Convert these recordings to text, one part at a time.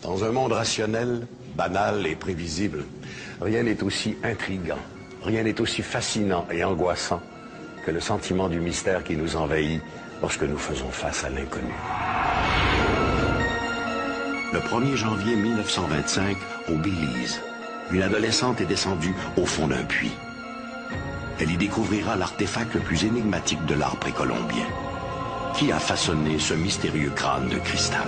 Dans un monde rationnel, banal et prévisible, rien n'est aussi intriguant, rien n'est aussi fascinant et angoissant que le sentiment du mystère qui nous envahit lorsque nous faisons face à l'inconnu. Le 1er janvier 1925, au Belize, une adolescente est descendue au fond d'un puits. Elle y découvrira l'artefact le plus énigmatique de l'art précolombien. Qui a façonné ce mystérieux crâne de cristal?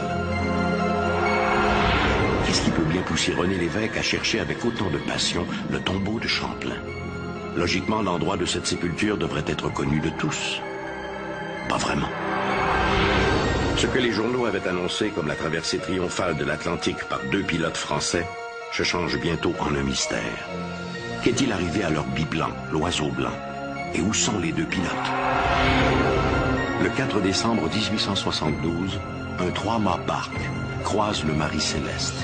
Qu'est-ce qui peut bien pousser René Lévesque à chercher avec autant de passion le tombeau de Champlain? Logiquement, l'endroit de cette sépulture devrait être connu de tous. Pas vraiment. Ce que les journaux avaient annoncé comme la traversée triomphale de l'Atlantique par 2 pilotes français se change bientôt en un mystère. Qu'est-il arrivé à leur biplan, l'oiseau blanc? Et où sont les 2 pilotes? Le 4 décembre 1872, un 3-mâts barque croise le Marie-Céleste.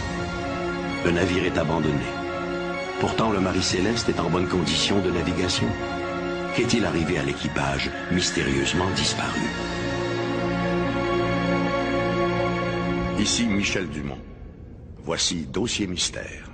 Le navire est abandonné. Pourtant, le Marie-Céleste est en bonne condition de navigation. Qu'est-il arrivé à l'équipage mystérieusement disparu? Ici Michel Dumont. Voici Dossier Mystère.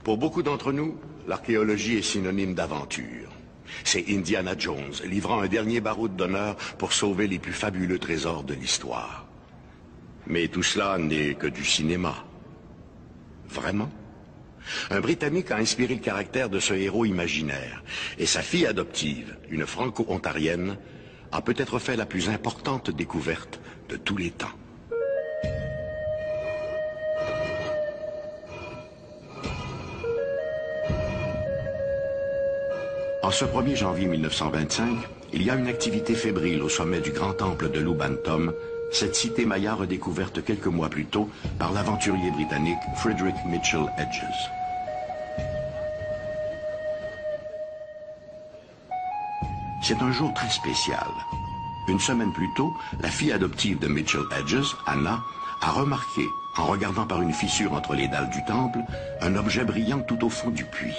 Pour beaucoup d'entre nous, l'archéologie est synonyme d'aventure. C'est Indiana Jones livrant un dernier baroud d'honneur pour sauver les plus fabuleux trésors de l'histoire. Mais tout cela n'est que du cinéma. Vraiment? Un Britannique a inspiré le caractère de ce héros imaginaire, et sa fille adoptive, une franco-ontarienne, a peut-être fait la plus importante découverte de tous les temps. En ce 1er janvier 1925, il y a une activité fébrile au sommet du grand temple de Loubantom, cette cité maya redécouverte quelques mois plus tôt par l'aventurier britannique Frederick Mitchell Hedges. C'est un jour très spécial. Une semaine plus tôt, la fille adoptive de Mitchell Hedges, Anna, a remarqué, en regardant par une fissure entre les dalles du temple, un objet brillant tout au fond du puits.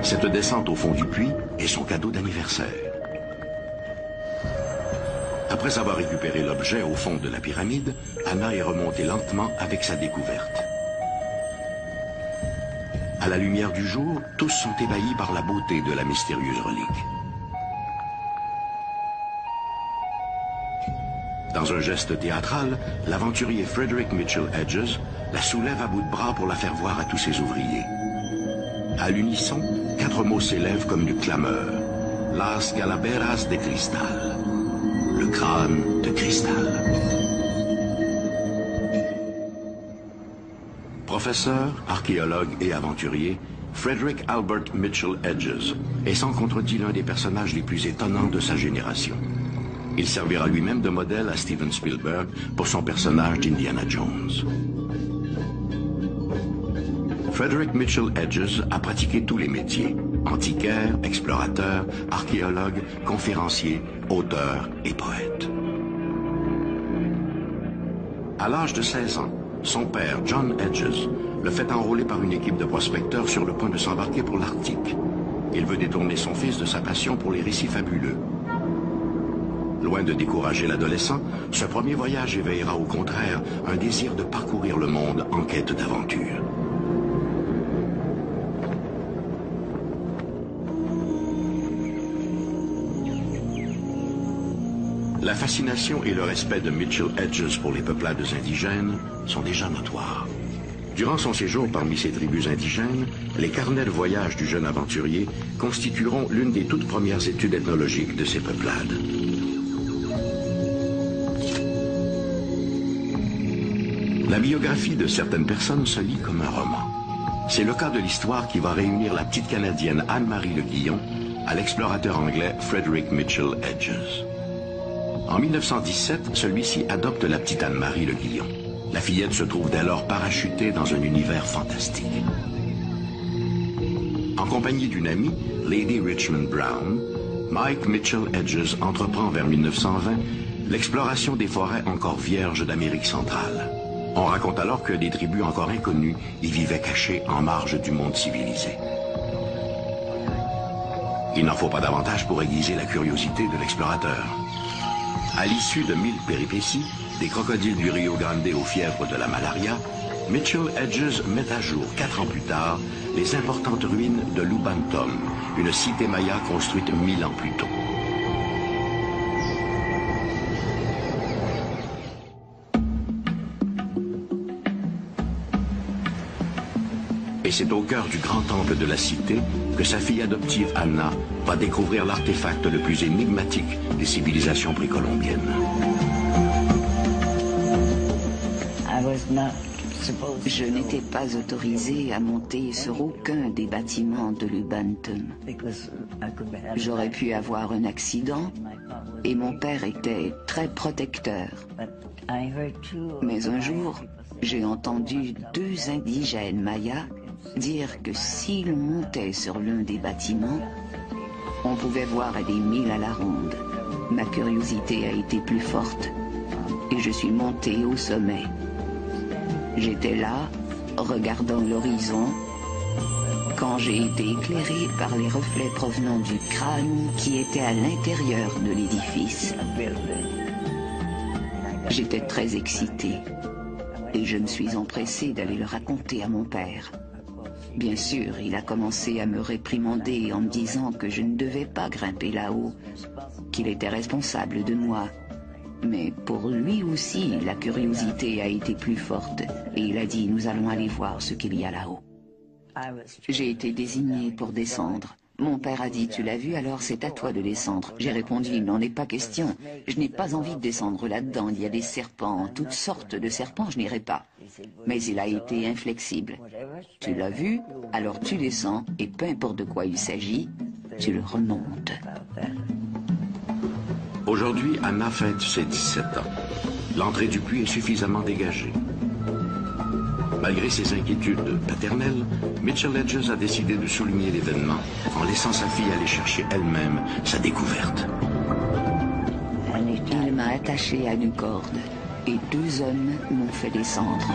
Cette descente au fond du puits est son cadeau d'anniversaire. Après avoir récupéré l'objet au fond de la pyramide, Anna est remontée lentement avec sa découverte. À la lumière du jour, tous sont ébahis par la beauté de la mystérieuse relique. Dans un geste théâtral, l'aventurier Frederick Mitchell Hedges la soulève à bout de bras pour la faire voir à tous ses ouvriers. À l'unisson, 4 mots s'élèvent comme une clameur. Las Calaveras de Cristal. Le crâne de cristal. Professeur, archéologue et aventurier, Frederick Albert Mitchell Hedges est sans contredit l'un des personnages les plus étonnants de sa génération. Il servira lui-même de modèle à Steven Spielberg pour son personnage d'Indiana Jones. Frederick Mitchell Hedges a pratiqué tous les métiers. Antiquaire, explorateur, archéologue, conférencier, auteur et poète. À l'âge de 16 ans, son père, John Hedges, le fait enrôler par une équipe de prospecteurs sur le point de s'embarquer pour l'Arctique. Il veut détourner son fils de sa passion pour les récits fabuleux. Loin de décourager l'adolescent, ce premier voyage éveillera au contraire un désir de parcourir le monde en quête d'aventure. La fascination et le respect de Mitchell Hedges pour les peuplades indigènes sont déjà notoires. Durant son séjour parmi ces tribus indigènes, les carnets de voyage du jeune aventurier constitueront l'une des toutes premières études ethnologiques de ces peuplades. La biographie de certaines personnes se lit comme un roman. C'est le cas de l'histoire qui va réunir la petite Canadienne Anne-Marie Le Guillon à l'explorateur anglais Frederick Mitchell Hedges. En 1917, celui-ci adopte la petite Anne-Marie Le Guillon. La fillette se trouve dès lors parachutée dans un univers fantastique. En compagnie d'une amie, Lady Richmond Brown, Mike Mitchell Hedges entreprend vers 1920 l'exploration des forêts encore vierges d'Amérique centrale. On raconte alors que des tribus encore inconnues y vivaient cachées en marge du monde civilisé. Il n'en faut pas davantage pour aiguiser la curiosité de l'explorateur. À l'issue de 1000 péripéties, des crocodiles du Rio Grande aux fièvres de la malaria, Mitchell Hedges met à jour, 4 ans plus tard, les importantes ruines de Lubantum, une cité maya construite 1000 ans plus tôt. Et c'est au cœur du grand temple de la cité que sa fille adoptive Anna va découvrir l'artefact le plus énigmatique des civilisations précolombiennes. Je n'étais pas autorisée à monter sur aucun des bâtiments de Lubantum. J'aurais pu avoir un accident et mon père était très protecteur. Mais un jour, j'ai entendu 2 indigènes mayas dire que si l'on montait sur l'un des bâtiments, on pouvait voir à des milles à la ronde. Ma curiosité a été plus forte et je suis montée au sommet. J'étais là, regardant l'horizon, quand j'ai été éclairée par les reflets provenant du crâne qui était à l'intérieur de l'édifice. J'étais très excitée et je me suis empressée d'aller le raconter à mon père. Bien sûr, il a commencé à me réprimander en me disant que je ne devais pas grimper là-haut, qu'il était responsable de moi. Mais pour lui aussi, la curiosité a été plus forte et il a dit « Nous allons aller voir ce qu'il y a là-haut ». J'ai été désignée pour descendre. Mon père a dit « Tu l'as vu, alors c'est à toi de descendre ». J'ai répondu « Il n'en est pas question. Je n'ai pas envie de descendre là-dedans. Il y a des serpents, toutes sortes de serpents, je n'irai pas ». Mais il a été inflexible. « Tu l'as vu, alors tu descends et peu importe de quoi il s'agit, tu le remontes ». Aujourd'hui, Anna fête ses 17 ans. L'entrée du puits est suffisamment dégagée. Malgré ses inquiétudes paternelles, Mitchell Hedges a décidé de souligner l'événement en laissant sa fille aller chercher elle-même sa découverte. Il m'a attachée à une corde et 2 hommes m'ont fait descendre.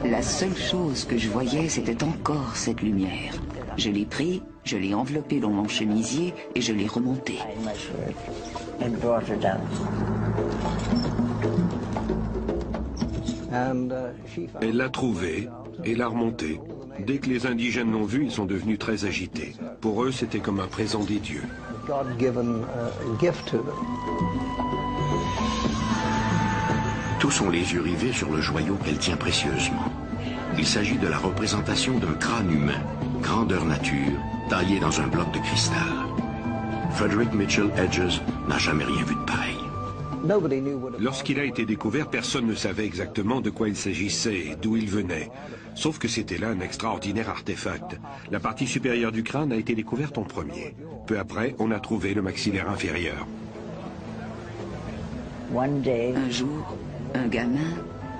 La seule chose que je voyais, c'était encore cette lumière. Je l'ai pris, je l'ai enveloppé dans mon chemisier et je l'ai remonté. Elle l'a trouvé et l'a remonté. Dès que les indigènes l'ont vu, ils sont devenus très agités. Pour eux, c'était comme un présent des dieux. Tous ont les yeux rivés sur le joyau qu'elle tient précieusement. Il s'agit de la représentation d'un crâne humain, grandeur nature, taillé dans un bloc de cristal. Frederick Mitchell Hedges n'a jamais rien vu de pareil. Lorsqu'il a été découvert, personne ne savait exactement de quoi il s'agissait et d'où il venait. Sauf que c'était là un extraordinaire artefact. La partie supérieure du crâne a été découverte en premier. Peu après, on a trouvé le maxillaire inférieur. Un jour, un gamin,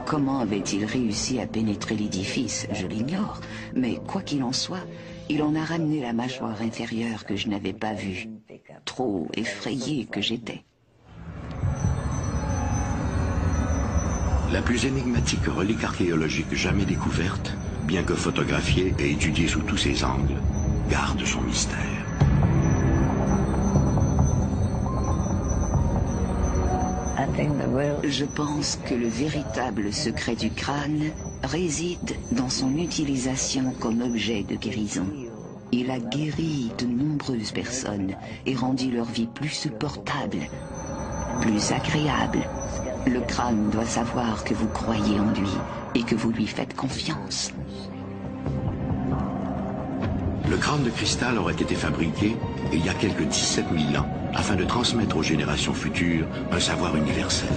comment avait-il réussi à pénétrer l'édifice? Je l'ignore, mais quoi qu'il en soit, il en a ramené la mâchoire inférieure que je n'avais pas vue. Trop effrayée que j'étais. La plus énigmatique relique archéologique jamais découverte, bien que photographiée et étudiée sous tous ses angles, garde son mystère. Je pense que le véritable secret du crâne réside dans son utilisation comme objet de guérison. Il a guéri de nombreuses personnes et rendu leur vie plus supportable, plus agréable. Le crâne doit savoir que vous croyez en lui et que vous lui faites confiance. Le Le crâne de cristal aurait été fabriqué il y a quelques 17 000 ans afin de transmettre aux générations futures un savoir universel.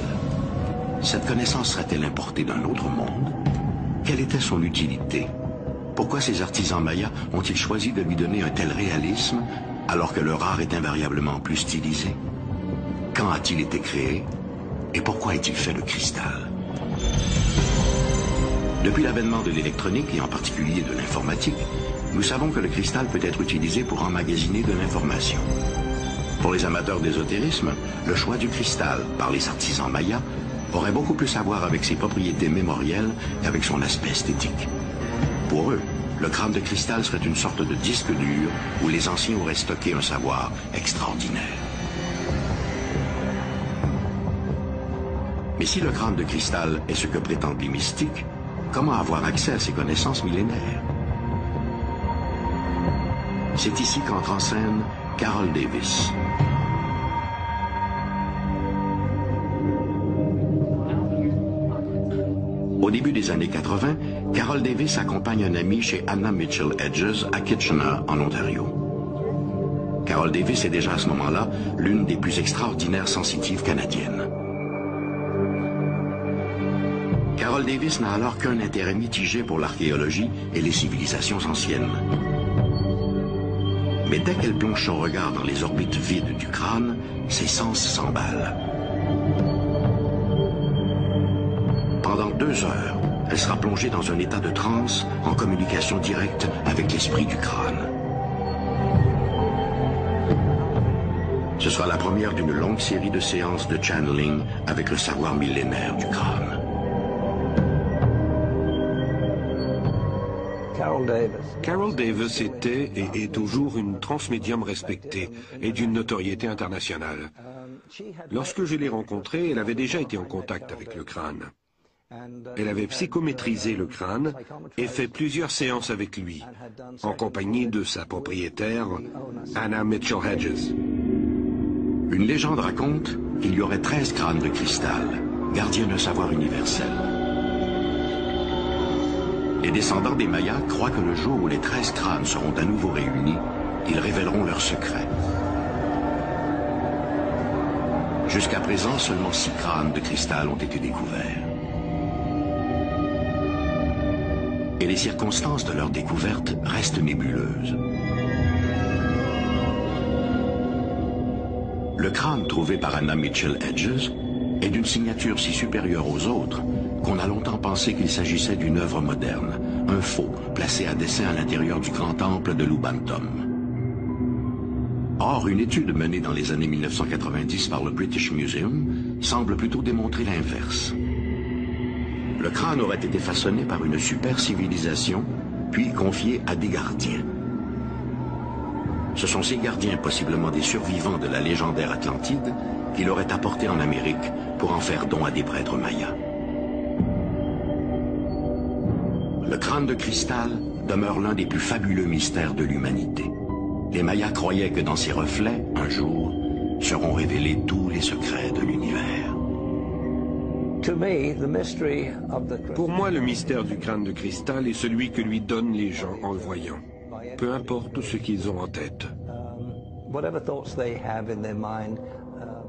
Cette connaissance serait-elle importée d'un autre monde? Quelle était son utilité? Pourquoi ces artisans mayas ont-ils choisi de lui donner un tel réalisme alors que leur art est invariablement plus stylisé? Quand a-t-il été créé? Et pourquoi est-il fait de cristal? Depuis l'avènement de l'électronique et en particulier de l'informatique, nous savons que le cristal peut être utilisé pour emmagasiner de l'information. Pour les amateurs d'ésotérisme, le choix du cristal par les artisans mayas aurait beaucoup plus à voir avec ses propriétés mémorielles qu'avec son aspect esthétique. Pour eux, le crâne de cristal serait une sorte de disque dur où les anciens auraient stocké un savoir extraordinaire. Mais si le crâne de cristal est ce que prétendent les mystiques, comment avoir accès à ces connaissances millénaires? C'est ici qu'entre en scène Carol Davis. Au début des années 80, Carol Davis accompagne un ami chez Anna Mitchell Hedges à Kitchener, en Ontario. Carol Davis est déjà à ce moment-là l'une des plus extraordinaires sensitives canadiennes. Carol Davis n'a alors qu'un intérêt mitigé pour l'archéologie et les civilisations anciennes. Mais dès qu'elle plonge son regard dans les orbites vides du crâne, ses sens s'emballent. Pendant 2 heures, elle sera plongée dans un état de transe en communication directe avec l'esprit du crâne. Ce sera la première d'une longue série de séances de channeling avec le savoir millénaire du crâne. Carol Davis était et est toujours une transmédium respectée et d'une notoriété internationale. Lorsque je l'ai rencontrée, elle avait déjà été en contact avec le crâne. Elle avait psychométrisé le crâne et fait plusieurs séances avec lui, en compagnie de sa propriétaire, Anna Mitchell Hedges. Une légende raconte qu'il y aurait 13 crânes de cristal, gardiens d'un savoir universel. Les descendants des Mayas croient que le jour où les 13 crânes seront à nouveau réunis, ils révéleront leurs secrets. Jusqu'à présent, seulement 6 crânes de cristal ont été découverts. Et les circonstances de leur découverte restent nébuleuses. Le crâne trouvé par Anna Mitchell Hedges est d'une signature si supérieure aux autres qu'on a longtemps pensé qu'il s'agissait d'une œuvre moderne, un faux placé à dessein à l'intérieur du grand temple de Lubantum. Or, une étude menée dans les années 1990 par le British Museum semble plutôt démontrer l'inverse. Le crâne aurait été façonné par une super civilisation, puis confié à des gardiens. Ce sont ces gardiens, possiblement des survivants de la légendaire Atlantide, qui l'auraient apporté en Amérique pour en faire don à des prêtres mayas. Le crâne de cristal demeure l'un des plus fabuleux mystères de l'humanité. Les Mayas croyaient que dans ses reflets, un jour, seront révélés tous les secrets de l'univers. Pour moi, le mystère du crâne de cristal est celui que lui donnent les gens en le voyant, peu importe ce qu'ils ont en tête.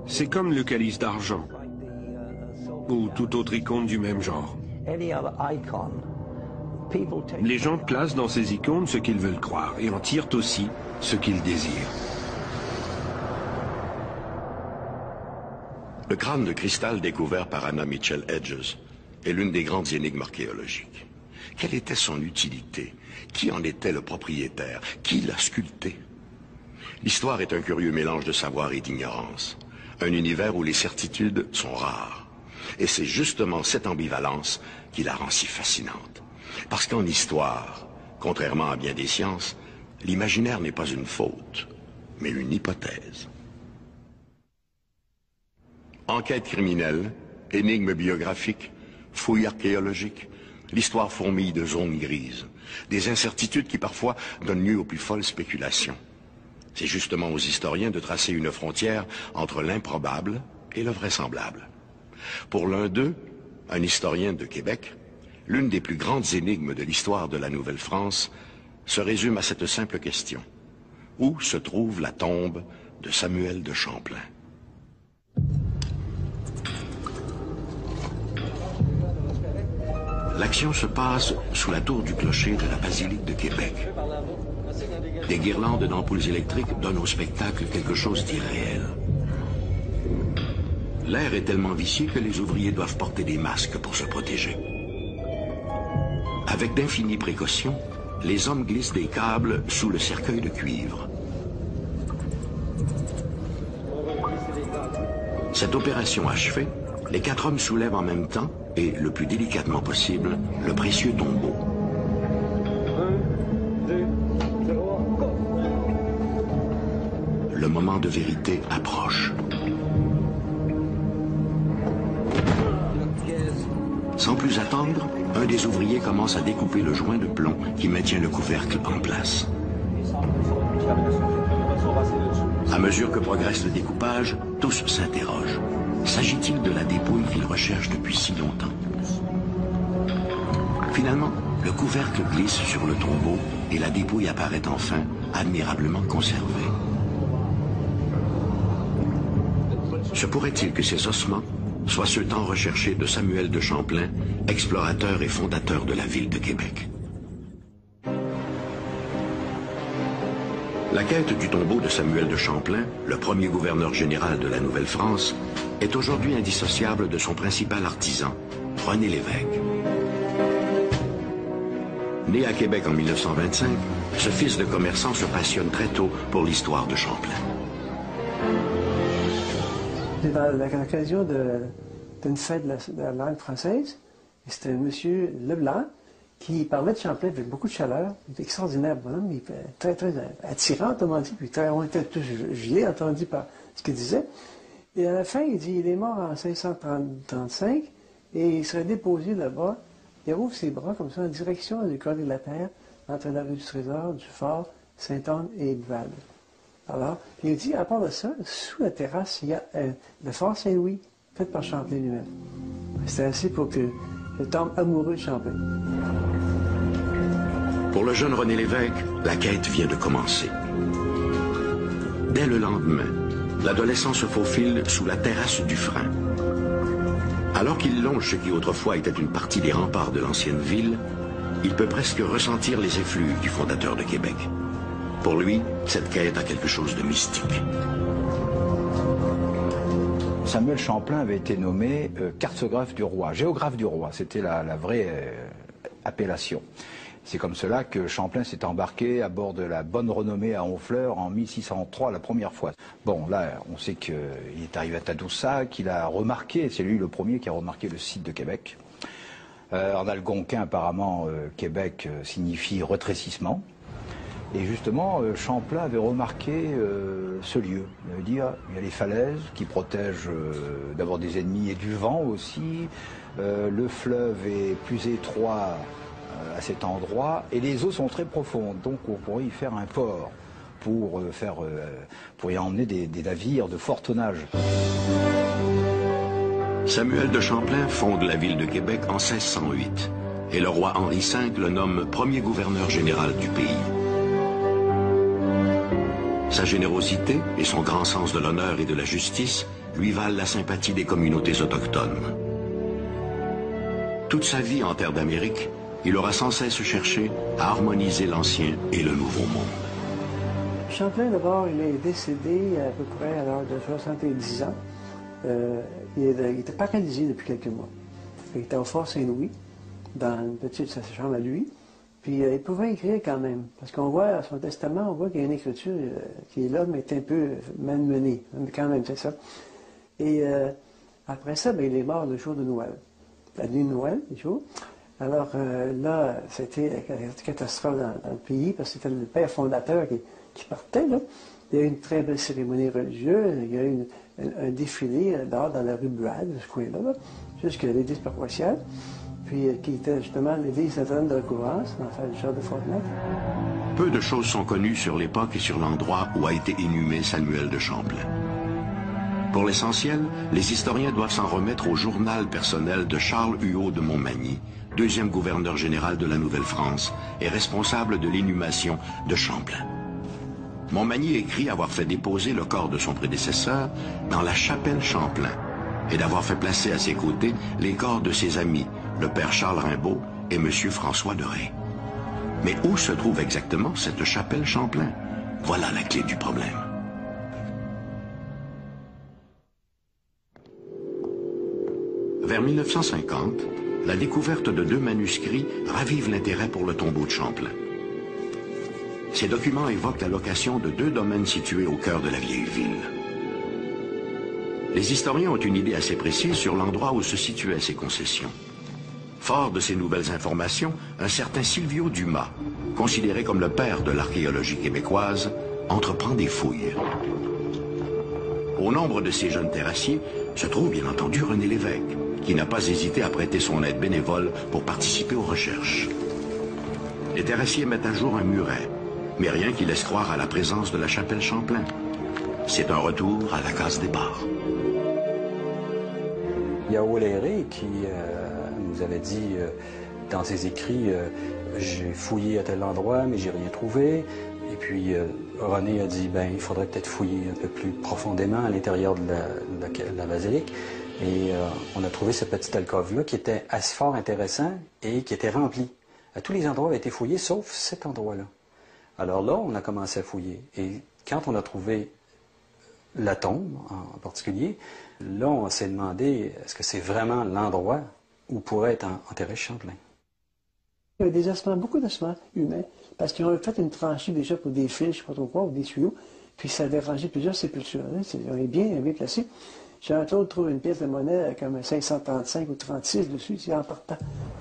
C'est comme le calice d'argent, ou toute autre icône du même genre. Les gens placent dans ces icônes ce qu'ils veulent croire et en tirent aussi ce qu'ils désirent. Le crâne de cristal découvert par Anna Mitchell Hedges est l'une des grandes énigmes archéologiques. Quelle était son utilité? Qui en était le propriétaire? Qui l'a sculpté? L'histoire est un curieux mélange de savoir et d'ignorance. Un univers où les certitudes sont rares. Et c'est justement cette ambivalence qui la rend si fascinante. Parce qu'en histoire, contrairement à bien des sciences, l'imaginaire n'est pas une faute, mais une hypothèse. Enquête criminelle, énigmes biographiques, fouilles archéologiques, l'histoire fourmille de zones grises, des incertitudes qui parfois donnent lieu aux plus folles spéculations. C'est justement aux historiens de tracer une frontière entre l'improbable et le vraisemblable. Pour l'un d'eux, un historien de Québec, l'une des plus grandes énigmes de l'histoire de la Nouvelle-France se résume à cette simple question. Où se trouve la tombe de Samuel de Champlain? L'action se passe sous la tour du clocher de la basilique de Québec. Des guirlandes d'ampoules électriques donnent au spectacle quelque chose d'irréel. L'air est tellement vicié que les ouvriers doivent porter des masques pour se protéger. Avec d'infinies précautions, les hommes glissent des câbles sous le cercueil de cuivre. Cette opération achevée, les 4 hommes soulèvent en même temps, et le plus délicatement possible, le précieux tombeau. 1, 2, 0, go! Le moment de vérité approche. Sans plus attendre, un des ouvriers commence à découper le joint de plomb qui maintient le couvercle en place. À mesure que progresse le découpage, tous s'interrogent. S'agit-il de la dépouille qu'ils recherchent depuis si longtemps? Finalement, le couvercle glisse sur le tombeau et la dépouille apparaît enfin, admirablement conservée. Se pourrait-il que ces ossements soient ceux tant recherchés de Samuel de Champlain, explorateur et fondateur de la ville de Québec? La quête du tombeau de Samuel de Champlain, le premier gouverneur général de la Nouvelle-France, est aujourd'hui indissociable de son principal artisan, René Lévesque. Né à Québec en 1925, ce fils de commerçant se passionne très tôt pour l'histoire de Champlain. C'est à l'occasion d'une fête de la langue française, et c'était M. Leblanc qui parlait de Champlain avec beaucoup de chaleur. Il était extraordinaire, bonhomme, il était très, très attirant, autrement dit, puis on était tous gelés, entendu par ce qu'il disait. Et à la fin, il dit, il est mort en 1635, et il serait déposé là-bas. Il rouvre ses bras comme ça en direction du Collier de la Terre, entre la rue du Trésor, du Fort, Sainte-Anne et Val. Alors, il dit, à part de ça, sous la terrasse, il y a le Fort Saint-Louis, fait par Champlain lui-même. C'était assez pour que je tombe amoureux de Champlain. Pour le jeune René Lévesque, la quête vient de commencer. Dès le lendemain, l'adolescent se faufile sous la terrasse du Frein. Alors qu'il longe ce qui autrefois était une partie des remparts de l'ancienne ville, il peut presque ressentir les effluves du fondateur de Québec. Pour lui, cette quête a quelque chose de mystique. Samuel Champlain avait été nommé cartographe du roi, géographe du roi, c'était la vraie appellation. C'est comme cela que Champlain s'est embarqué à bord de la Bonne Renommée à Honfleur en 1603, la première fois. Bon, là, on sait qu'il est arrivé à Tadoussac, qu'il a remarqué, c'est lui le premier qui a remarqué le site de Québec. En algonquin, apparemment, Québec signifie retrécissement. Et justement, Champlain avait remarqué ce lieu. Il veut dire, il y a les falaises qui protègent d'abord des ennemis et du vent aussi. Le fleuve est plus étroit à cet endroit et les eaux sont très profondes. Donc on pourrait y faire un port pour y emmener des navires de fort tonnage. Samuel de Champlain fonde la ville de Québec en 1608 et le roi Henri V le nomme premier gouverneur général du pays. Sa générosité et son grand sens de l'honneur et de la justice lui valent la sympathie des communautés autochtones. Toute sa vie en terre d'Amérique, il aura sans cesse cherché à harmoniser l'ancien et le nouveau monde. Champlain, d'abord, il est décédé à peu près à l'âge de 70 ans. Il était paralysé depuis quelques mois. Il était au Fort Saint-Louis, dans une petite sa chambre à lui. Puis il pouvait écrire quand même, parce qu'on voit à son testament, on voit qu'il y a une écriture qui est là, mais est un peu malmenée. Mais quand même, c'est ça. Et après ça, ben, il est mort le jour de Noël. La nuit de Noël, le jour. Alors là, c'était une catastrophe dans le pays, parce que c'était le père fondateur qui partait, là. Il y a eu une très belle cérémonie religieuse, il y a eu un défilé dehors dans la rue Buade, ce coin-là, jusqu'à l'église paroissiale, puis qui était justement l'église Sainte-Anne de Recouvrance, dans le char de Frontenac. Peu de choses sont connues sur l'époque et sur l'endroit où a été inhumé Samuel de Champlain. Pour l'essentiel, les historiens doivent s'en remettre au journal personnel de Charles Huot de Montmagny, deuxième gouverneur général de la Nouvelle-France et responsable de l'inhumation de Champlain. Montmagny écrit avoir fait déposer le corps de son prédécesseur dans la chapelle Champlain et d'avoir fait placer à ses côtés les corps de ses amis, le père Charles Rimbaud et M. François de Ré. Mais où se trouve exactement cette chapelle Champlain? Voilà la clé du problème. Vers 1950, la découverte de 2 manuscrits ravive l'intérêt pour le tombeau de Champlain. Ces documents évoquent la location de 2 domaines situés au cœur de la vieille ville. Les historiens ont une idée assez précise sur l'endroit où se situaient ces concessions. Fort de ces nouvelles informations, un certain Silvio Dumas, considéré comme le père de l'archéologie québécoise, entreprend des fouilles. Au nombre de ces jeunes terrassiers se trouve bien entendu René Lévesque, qui n'a pas hésité à prêter son aide bénévole pour participer aux recherches. Les terrassiers mettent à jour un muret, mais rien qui laisse croire à la présence de la chapelle Champlain. C'est un retour à la case départ. Il y a O'Leary qui nous avait dit dans ses écrits j'ai fouillé à tel endroit, mais j'ai rien trouvé. Et puis René a dit ben, il faudrait peut-être fouiller un peu plus profondément à l'intérieur de la basilique. Et on a trouvé ce petit alcôve-là qui était assez fort intéressant et qui était rempli. À tous les endroits avaient été fouillés, sauf cet endroit-là. Alors là, on a commencé à fouiller. Et quand on a trouvé la tombe, en particulier, là, on s'est demandé, est-ce que c'est vraiment l'endroit où pourrait être enterré Champlain? Il y avait des ossements, beaucoup d'ossements humains, parce qu'ils ont fait une tranchée déjà pour des fils, je ne sais pas trop quoi, ou des tuyaux, puis ça avait rangé plusieurs sépultures. On est bien placé. Jean-Claude trouve une pièce de monnaie comme un 535 ou 36 dessus, c'est en partant.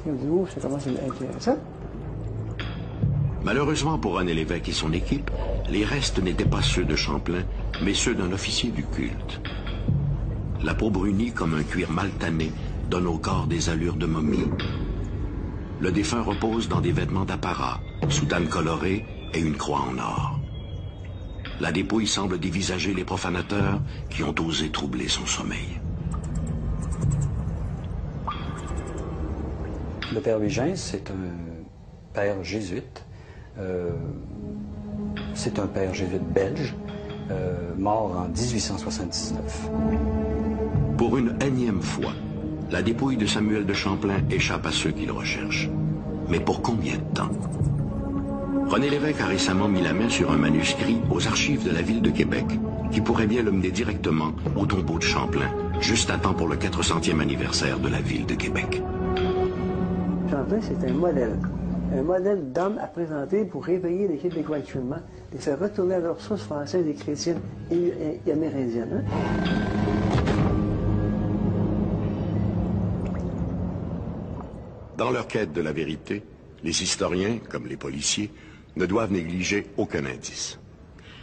Et on dit, oh, ça commence à être intéressant. Malheureusement pour René Lévesque et son équipe, les restes n'étaient pas ceux de Champlain, mais ceux d'un officier du culte. La peau brunie comme un cuir mal tanné donne au corps des allures de momie. Le défunt repose dans des vêtements d'apparat, soutane colorée et une croix en or. La dépouille semble dévisager les profanateurs qui ont osé troubler son sommeil. Le père Vigin, c'est un père jésuite. C'est un père jésuite belge, mort en 1879. Pour une énième fois, la dépouille de Samuel de Champlain échappe à ceux qui le recherchent. Mais pour combien de temps? René Lévesque a récemment mis la main sur un manuscrit aux archives de la ville de Québec, qui pourrait bien le mener directement au tombeau de Champlain, juste à temps pour le 400e anniversaire de la ville de Québec. Champlain, c'est un modèle d'homme à présenter pour réveiller les Québécois actuellement, les faire retourner à leurs sources françaises et chrétiennes et amérindiennes. Dans leur quête de la vérité, les historiens, comme les policiers, ne doivent négliger aucun indice.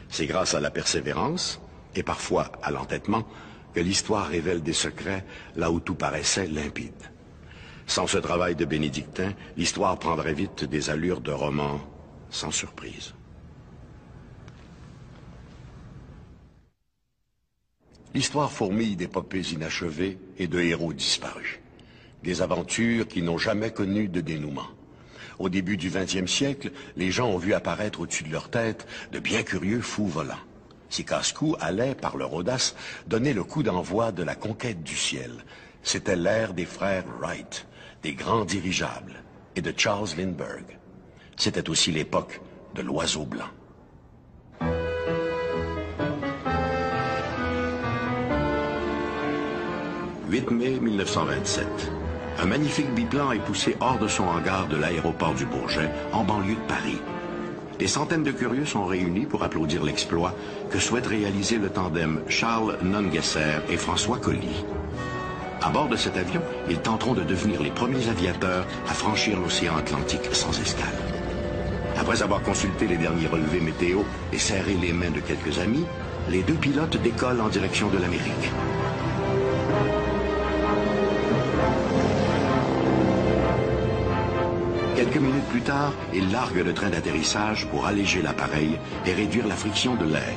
C'est grâce à la persévérance, et parfois à l'entêtement, que l'histoire révèle des secrets là où tout paraissait limpide. Sans ce travail de bénédictin, l'histoire prendrait vite des allures de roman sans surprise. L'histoire fourmille d'épopées inachevées et de héros disparus. Des aventures qui n'ont jamais connu de dénouement. Au début du XXe siècle, les gens ont vu apparaître au-dessus de leur tête de bien curieux fous volants. Ces casse-cous allaient, par leur audace, donner le coup d'envoi de la conquête du ciel. C'était l'ère des frères Wright, des grands dirigeables, et de Charles Lindbergh. C'était aussi l'époque de l'oiseau blanc. « 8 mai 1927. Un magnifique biplan est poussé hors de son hangar de l'aéroport du Bourget, en banlieue de Paris. Des centaines de curieux sont réunis pour applaudir l'exploit que souhaite réaliser le tandem Charles Nungesser et François Colly. À bord de cet avion, ils tenteront de devenir les premiers aviateurs à franchir l'océan Atlantique sans escale. Après avoir consulté les derniers relevés météo et serré les mains de quelques amis, les deux pilotes décollent en direction de l'Amérique. Quelques minutes plus tard, ils larguent le train d'atterrissage pour alléger l'appareil et réduire la friction de l'air.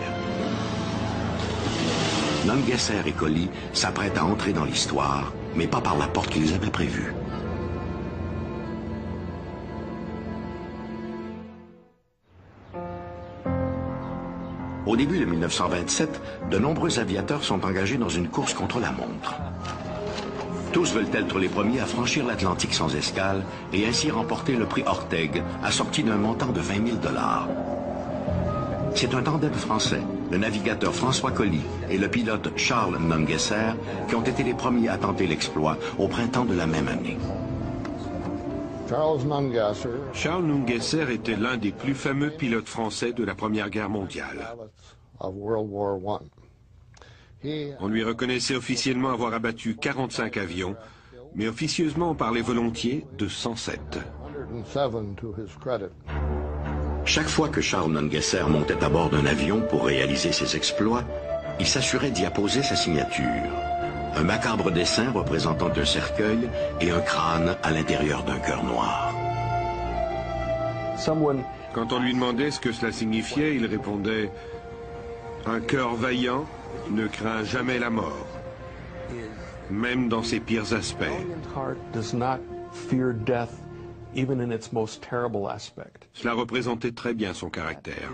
Nungesser et Colly s'apprêtent à entrer dans l'histoire, mais pas par la porte qu'ils avaient prévue. Au début de 1927, de nombreux aviateurs sont engagés dans une course contre la montre. Tous veulent être les premiers à franchir l'Atlantique sans escale et ainsi remporter le prix Orteig, assorti d'un montant de 20 000 $. C'est un tandem français, le navigateur François Colly et le pilote Charles Nungesser, qui ont été les premiers à tenter l'exploit au printemps de la même année. Charles Nungesser était l'un des plus fameux pilotes français de la Première Guerre mondiale. On lui reconnaissait officiellement avoir abattu 45 avions, mais officieusement on parlait volontiers de 107. Chaque fois que Charles Nungesser montait à bord d'un avion pour réaliser ses exploits, il s'assurait d'y apposer sa signature. Un macabre dessin représentant un cercueil et un crâne à l'intérieur d'un cœur noir. Quand on lui demandait ce que cela signifiait, il répondait « Un cœur vaillant ne craint jamais la mort, même dans ses pires aspects. » Cela représentait très bien son caractère.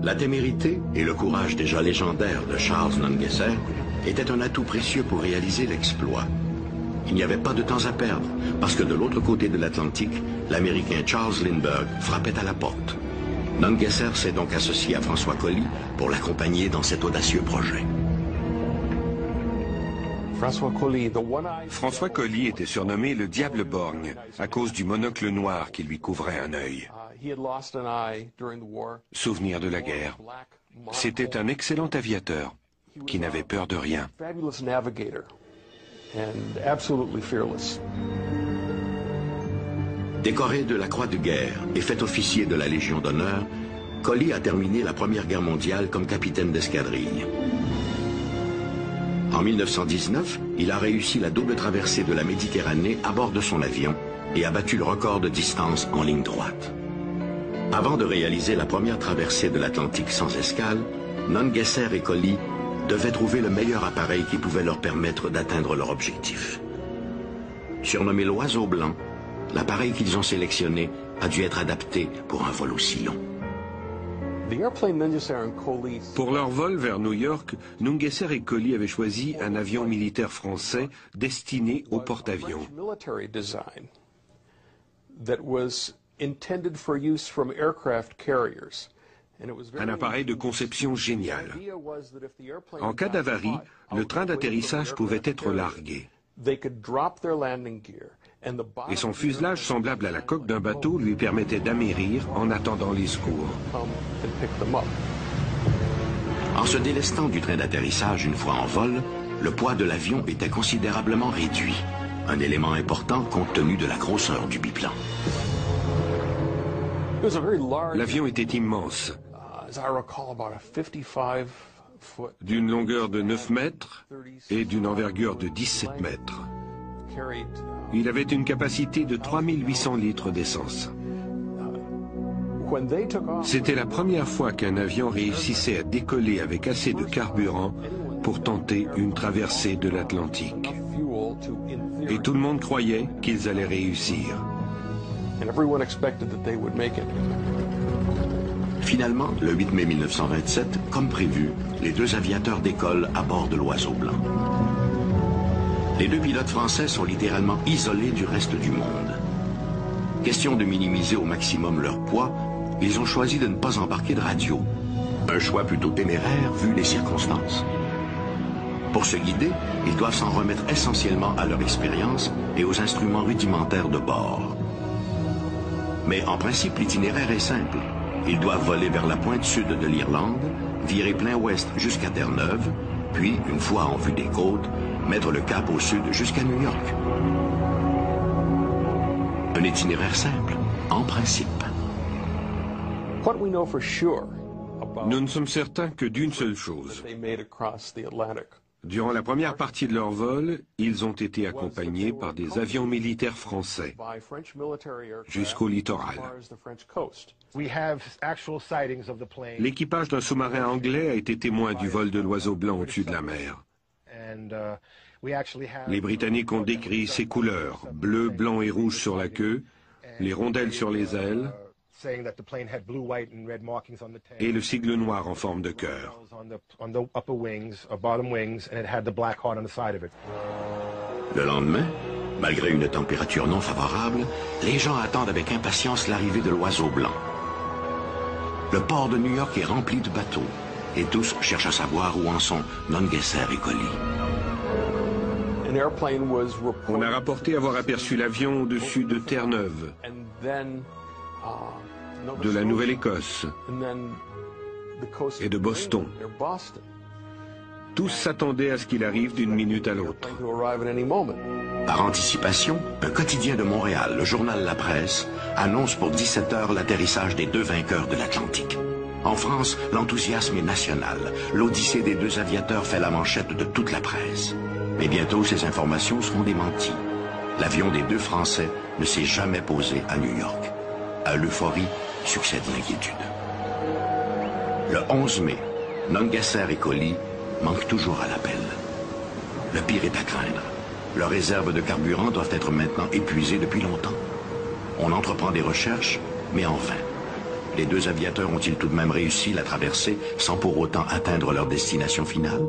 La témérité et le courage déjà légendaire de Charles Nungesser étaient un atout précieux pour réaliser l'exploit. Il n'y avait pas de temps à perdre, parce que de l'autre côté de l'Atlantique, l'Américain Charles Lindbergh frappait à la porte. Nungesser s'est donc associé à François Colly pour l'accompagner dans cet audacieux projet. François Colly était surnommé le Diable borgne à cause du monocle noir qui lui couvrait un œil. Souvenir de la guerre. C'était un excellent aviateur qui n'avait peur de rien. Décoré de la Croix de guerre et fait officier de la Légion d'honneur, Colly a terminé la Première Guerre mondiale comme capitaine d'escadrille. En 1919, il a réussi la double traversée de la Méditerranée à bord de son avion et a battu le record de distance en ligne droite. Avant de réaliser la première traversée de l'Atlantique sans escale, Nungesser et Colly devaient trouver le meilleur appareil qui pouvait leur permettre d'atteindre leur objectif. Surnommé l'Oiseau blanc, l'appareil qu'ils ont sélectionné a dû être adapté pour un vol aussi long. Pour leur vol vers New York, Nungesser et Colly avaient choisi un avion militaire français destiné au porte-avions. Un appareil de conception géniale. En cas d'avarie, le train d'atterrissage pouvait être largué. Et son fuselage semblable à la coque d'un bateau lui permettait d'amérir en attendant les secours. En se délestant du train d'atterrissage une fois en vol, le poids de l'avion était considérablement réduit, un élément important compte tenu de la grosseur du biplan. L'avion était immense, d'une longueur de 9 mètres et d'une envergure de 17 mètres. Il avait une capacité de 3800 litres d'essence. C'était la première fois qu'un avion réussissait à décoller avec assez de carburant pour tenter une traversée de l'Atlantique. Et tout le monde croyait qu'ils allaient réussir. Finalement, le 8 mai 1927, comme prévu, les deux aviateurs décollent à bord de l'Oiseau blanc. Les deux pilotes français sont littéralement isolés du reste du monde. Question de minimiser au maximum leur poids, ils ont choisi de ne pas embarquer de radio. Un choix plutôt téméraire vu les circonstances. Pour se guider, ils doivent s'en remettre essentiellement à leur expérience et aux instruments rudimentaires de bord. Mais en principe, l'itinéraire est simple. Ils doivent voler vers la pointe sud de l'Irlande, virer plein ouest jusqu'à Terre-Neuve, puis, une fois en vue des côtes, mettre le cap au sud jusqu'à New York. Un itinéraire simple, en principe. Nous ne sommes certains que d'une seule chose. Durant la première partie de leur vol, ils ont été accompagnés par des avions militaires français jusqu'au littoral. L'équipage d'un sous-marin anglais a été témoin du vol de l'Oiseau blanc au-dessus de la mer. Les Britanniques ont décrit ses couleurs, bleu, blanc et rouge sur la queue, les rondelles sur les ailes et le sigle noir en forme de cœur. Le lendemain, malgré une température non favorable, les gens attendent avec impatience l'arrivée de l'oiseau blanc. Le port de New York est rempli de bateaux et tous cherchent à savoir où en sont Nungesser et Collie. On a rapporté avoir aperçu l'avion au-dessus de Terre-Neuve, de la Nouvelle-Écosse et de Boston. Tous s'attendaient à ce qu'il arrive d'une minute à l'autre. Par anticipation, un quotidien de Montréal, le journal La Presse, annonce pour 17 heures l'atterrissage des deux vainqueurs de l'Atlantique. En France, l'enthousiasme est national. L'odyssée des deux aviateurs fait la manchette de toute la presse. Mais bientôt, ces informations seront démenties. L'avion des deux Français ne s'est jamais posé à New York. À l'euphorie succède l'inquiétude. Le 11 mai, Nungesser et Collie manquent toujours à l'appel. Le pire est à craindre. Leurs réserves de carburant doivent être maintenant épuisées depuis longtemps. On entreprend des recherches, mais en vain. Les deux aviateurs ont-ils tout de même réussi la traversée sans pour autant atteindre leur destination finale?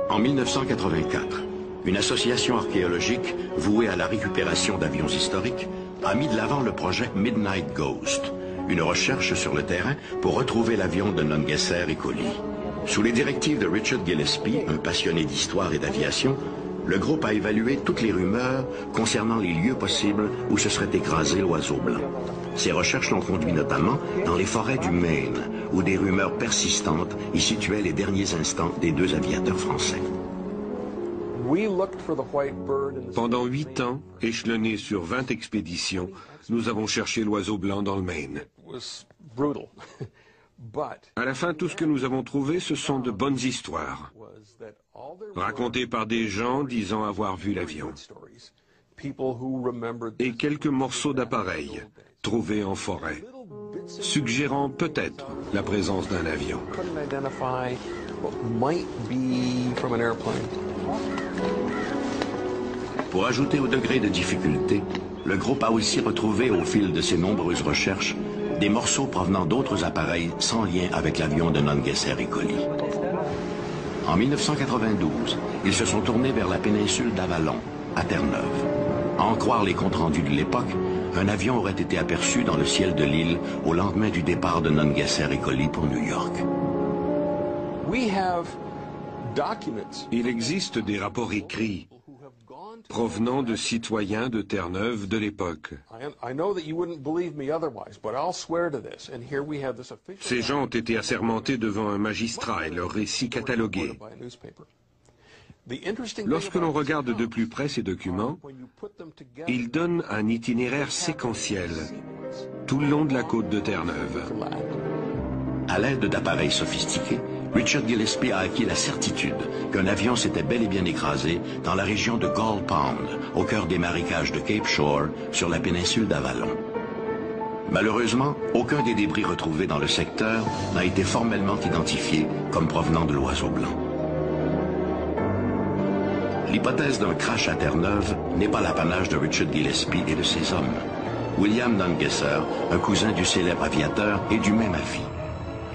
En 1984, une association archéologique vouée à la récupération d'avions historiques a mis de l'avant le projet Midnight Ghost, une recherche sur le terrain pour retrouver l'avion de Nungesser et Collie. Sous les directives de Richard Gillespie, un passionné d'histoire et d'aviation, le groupe a évalué toutes les rumeurs concernant les lieux possibles où se serait écrasé l'oiseau blanc. Ces recherches l'ont conduit notamment dans les forêts du Maine, où des rumeurs persistantes y situaient les derniers instants des deux aviateurs français. Pendant 8 ans, échelonnés sur 20 expéditions, nous avons cherché l'oiseau blanc dans le Maine. À la fin, tout ce que nous avons trouvé, ce sont de bonnes histoires, racontées par des gens disant avoir vu l'avion, et quelques morceaux d'appareils trouvés en forêt, suggérant peut-être la présence d'un avion. Pour ajouter au degré de difficulté, le groupe a aussi retrouvé au fil de ses nombreuses recherches des morceaux provenant d'autres appareils sans lien avec l'avion de Nungesser et Collie. En 1992, ils se sont tournés vers la péninsule d'Avalon, à Terre-Neuve. À en croire les comptes rendus de l'époque, un avion aurait été aperçu dans le ciel de l'île au lendemain du départ de Nungesser et Collie pour New York. Il existe des rapports écrits provenant de citoyens de Terre-Neuve de l'époque. Ces gens ont été assermentés devant un magistrat et leurs récits catalogués. Lorsque l'on regarde de plus près ces documents, ils donnent un itinéraire séquentiel tout le long de la côte de Terre-Neuve. À l'aide d'appareils sophistiqués, Richard Gillespie a acquis la certitude qu'un avion s'était bel et bien écrasé dans la région de Gull Pond, au cœur des marécages de Cape Shore, sur la péninsule d'Avalon. Malheureusement, aucun des débris retrouvés dans le secteur n'a été formellement identifié comme provenant de l'oiseau blanc. L'hypothèse d'un crash à Terre-Neuve n'est pas l'apanage de Richard Gillespie et de ses hommes. William Nungesser, un cousin du célèbre aviateur, est du même avis.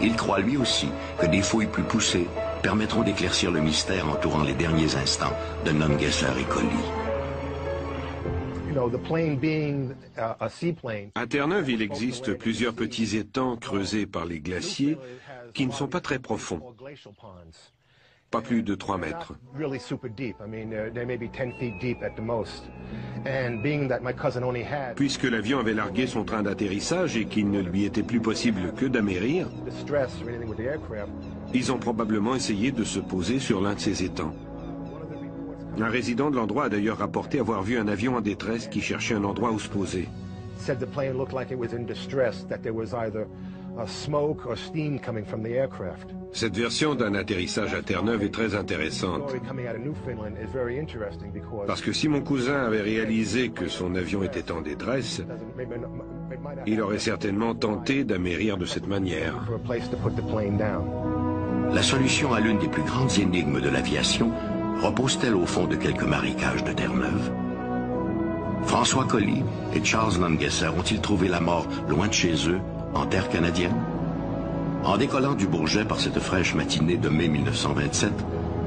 Il croit lui aussi que des fouilles plus poussées permettront d'éclaircir le mystère entourant les derniers instants de Nungesser et Collie. À Terre-Neuve, il existe plusieurs petits étangs creusés par les glaciers qui ne sont pas très profonds, pas plus de 3 mètres. Puisque l'avion avait largué son train d'atterrissage et qu'il ne lui était plus possible que d'amérir, ils ont probablement essayé de se poser sur l'un de ces étangs. Un résident de l'endroit a d'ailleurs rapporté avoir vu un avion en détresse qui cherchait un endroit où se poser. Cette version d'un atterrissage à Terre-Neuve est très intéressante. Parce que si mon cousin avait réalisé que son avion était en détresse, il aurait certainement tenté d'amérir de cette manière. La solution à l'une des plus grandes énigmes de l'aviation repose-t-elle au fond de quelques marécages de Terre-Neuve? François Colly et Charles Nungesser ont-ils trouvé la mort loin de chez eux, en terre canadienne? En décollant du Bourget par cette fraîche matinée de mai 1927,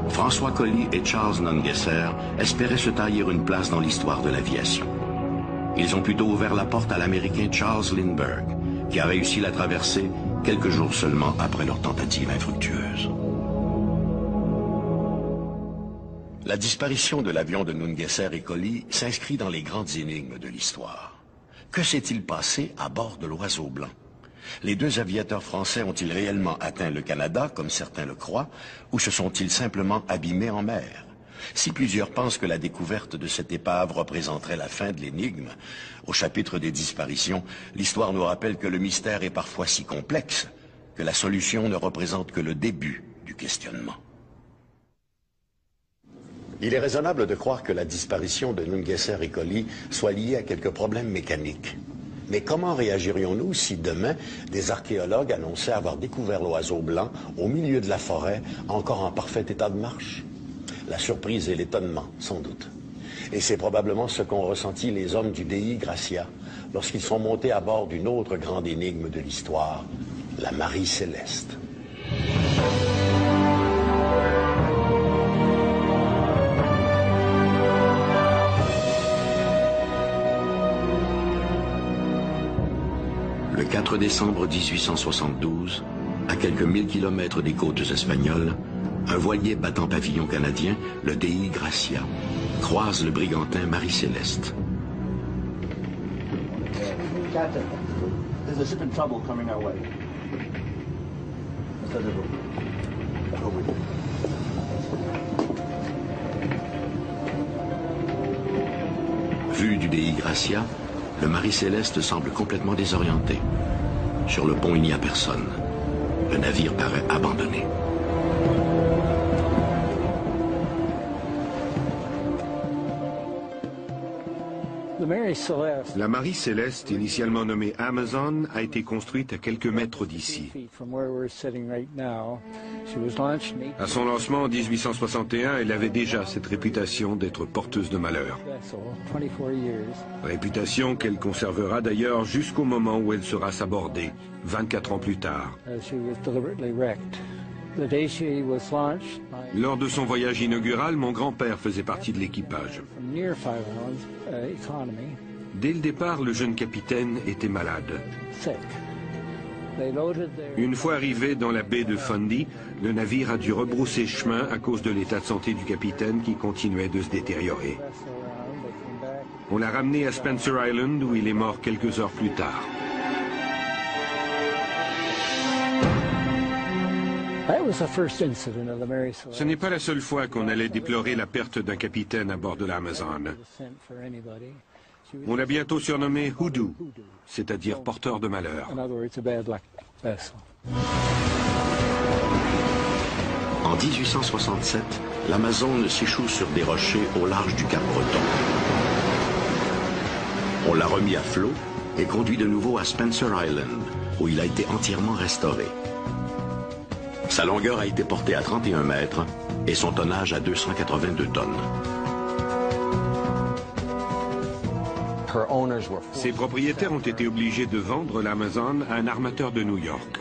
François Colly et Charles Nungesser espéraient se tailler une place dans l'histoire de l'aviation. Ils ont plutôt ouvert la porte à l'Américain Charles Lindbergh, qui a réussi la traversée quelques jours seulement après leur tentative infructueuse. La disparition de l'avion de Nungesser et Colly s'inscrit dans les grandes énigmes de l'histoire. Que s'est-il passé à bord de l'Oiseau Blanc? Les deux aviateurs français ont-ils réellement atteint le Canada, comme certains le croient, ou se sont-ils simplement abîmés en mer? Si plusieurs pensent que la découverte de cette épave représenterait la fin de l'énigme, au chapitre des disparitions, l'histoire nous rappelle que le mystère est parfois si complexe que la solution ne représente que le début du questionnement. Il est raisonnable de croire que la disparition de Nungesser et Colly soit liée à quelques problèmes mécaniques. Mais comment réagirions-nous si demain, des archéologues annonçaient avoir découvert l'Oiseau Blanc au milieu de la forêt, encore en parfait état de marche? La surprise et l'étonnement, sans doute. Et c'est probablement ce qu'ont ressenti les hommes du Dei Gracia lorsqu'ils sont montés à bord d'une autre grande énigme de l'histoire, la Marie Céleste. Le 4 décembre 1872, à quelques 1000 kilomètres des côtes espagnoles, un voilier battant pavillon canadien, le Dei Gracia, croise le brigantin Marie Céleste. Captain, there's a ship in trouble coming our way. Vu du Dei Gracia, le Marie Céleste semble complètement désorienté. Sur le pont, il n'y a personne. Le navire paraît abandonné. La Marie Céleste, initialement nommée Amazon, a été construite à quelques mètres d'ici. À son lancement en 1861, elle avait déjà cette réputation d'être porteuse de malheur. Réputation qu'elle conservera d'ailleurs jusqu'au moment où elle sera sabordée, 24 ans plus tard. Lors de son voyage inaugural, mon grand-père faisait partie de l'équipage. Dès le départ, le jeune capitaine était malade. Une fois arrivé dans la baie de Fundy, le navire a dû rebrousser chemin à cause de l'état de santé du capitaine qui continuait de se détériorer. On l'a ramené à Spencer Island où il est mort quelques heures plus tard. Ce n'est pas la seule fois qu'on allait déplorer la perte d'un capitaine à bord de l'Amazon. On l'a bientôt surnommé Hoodoo, c'est-à-dire porteur de malheur. En 1867, l'Amazone s'échoue sur des rochers au large du Cap Breton. On l'a remis à flot et conduit de nouveau à Spencer Island, où il a été entièrement restauré. Sa longueur a été portée à 31 mètres et son tonnage à 282 tonnes. Ses propriétaires ont été obligés de vendre l'Amazon à un armateur de New York.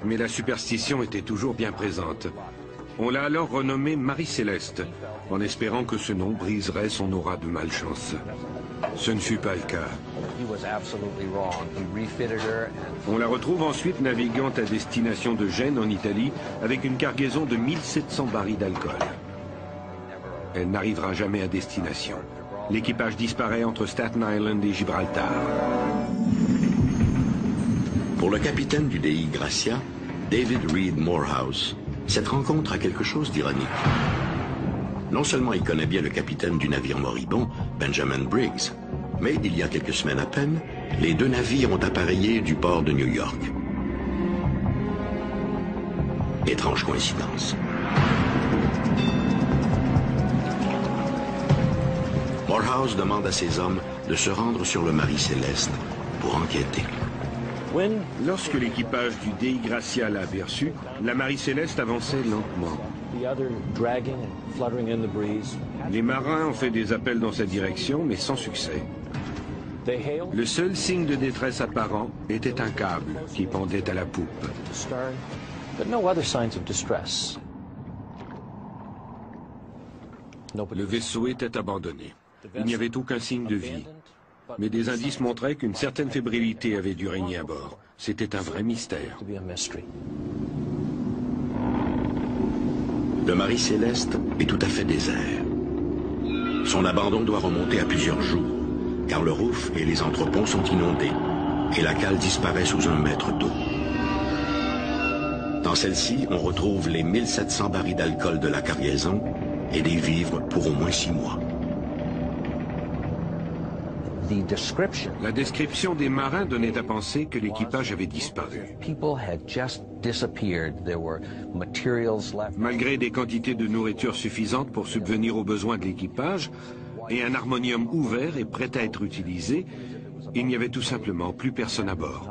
Mais la superstition était toujours bien présente. On l'a alors renommée Marie Céleste, en espérant que ce nom briserait son aura de malchance. Ce ne fut pas le cas. On la retrouve ensuite naviguant à destination de Gênes en Italie avec une cargaison de 1700 barils d'alcool. Elle n'arrivera jamais à destination. L'équipage disparaît entre Staten Island et Gibraltar. Pour le capitaine du Dei Gracia, David Reed Morehouse, cette rencontre a quelque chose d'ironique. Non seulement il connaît bien le capitaine du navire moribond, Benjamin Briggs, mais il y a quelques semaines à peine, les deux navires ont appareillé du port de New York. Étrange coïncidence. Morehouse demande à ses hommes de se rendre sur le Marie Céleste pour enquêter. Lorsque l'équipage du Dei Gracia l'a aperçu, la Marie Céleste avançait lentement. Les marins ont fait des appels dans cette direction, mais sans succès. Le seul signe de détresse apparent était un câble qui pendait à la poupe. Le vaisseau était abandonné. Il n'y avait aucun signe de vie. Mais des indices montraient qu'une certaine fébrilité avait dû régner à bord. C'était un vrai mystère. Le Marie Céleste est tout à fait désert. Son abandon doit remonter à plusieurs jours, car le rouf et les entreponts sont inondés, et la cale disparaît sous 1 mètre d'eau. Dans celle-ci, on retrouve les 1700 barils d'alcool de la cargaison et des vivres pour au moins 6 mois. La description des marins donnait à penser que l'équipage avait disparu. Malgré des quantités de nourriture suffisantes pour subvenir aux besoins de l'équipage et un harmonium ouvert et prêt à être utilisé, il n'y avait tout simplement plus personne à bord.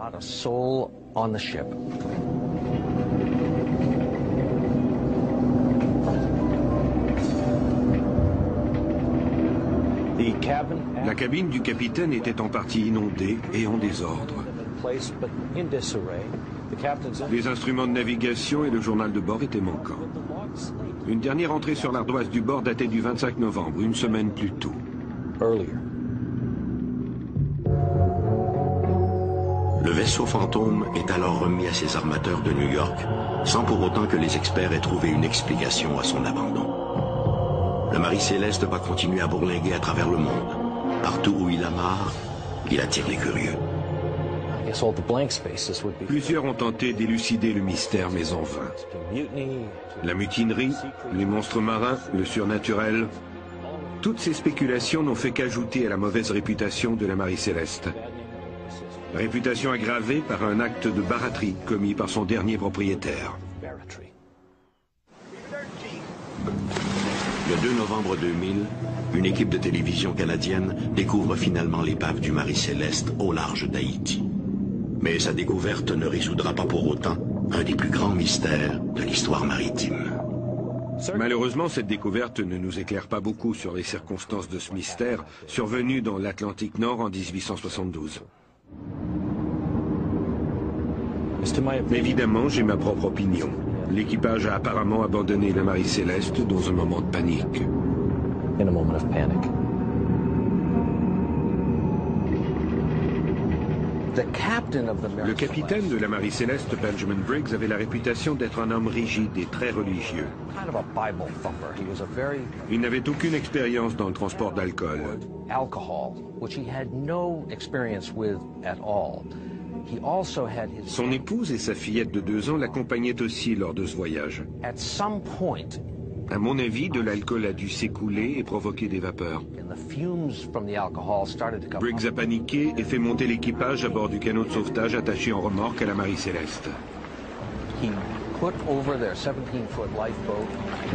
La cabine du capitaine était en partie inondée et en désordre. Les instruments de navigation et le journal de bord étaient manquants. Une dernière entrée sur l'ardoise du bord datait du 25 novembre, une semaine plus tôt. Le vaisseau fantôme est alors remis à ses armateurs de New York, sans pour autant que les experts aient trouvé une explication à son abandon. Le Marie Céleste va continuer à bourlinguer à travers le monde. Partout où il amarre, il attire les curieux. Plusieurs ont tenté d'élucider le mystère, mais en vain. La mutinerie, les monstres marins, le surnaturel, toutes ces spéculations n'ont fait qu'ajouter à la mauvaise réputation de la Marie Céleste. Réputation aggravée par un acte de baraterie commis par son dernier propriétaire. Le 2 novembre 2000, une équipe de télévision canadienne découvre finalement l'épave du Marie Céleste au large d'Haïti. Mais sa découverte ne résoudra pas pour autant un des plus grands mystères de l'histoire maritime. Malheureusement, cette découverte ne nous éclaire pas beaucoup sur les circonstances de ce mystère survenu dans l'Atlantique Nord en 1872. Évidemment, j'ai ma propre opinion. L'équipage a apparemment abandonné la Marie Céleste dans un moment de panique. Le capitaine de la Marie Céleste, Benjamin Briggs, avait la réputation d'être un homme rigide et très religieux. Il n'avait aucune expérience dans le transport d'alcool. Son épouse et sa fillette de 2 ans l'accompagnaient aussi lors de ce voyage. À mon avis, de l'alcool a dû s'écouler et provoquer des vapeurs. Briggs a paniqué et fait monter l'équipage à bord du canot de sauvetage attaché en remorque à la Marie Céleste.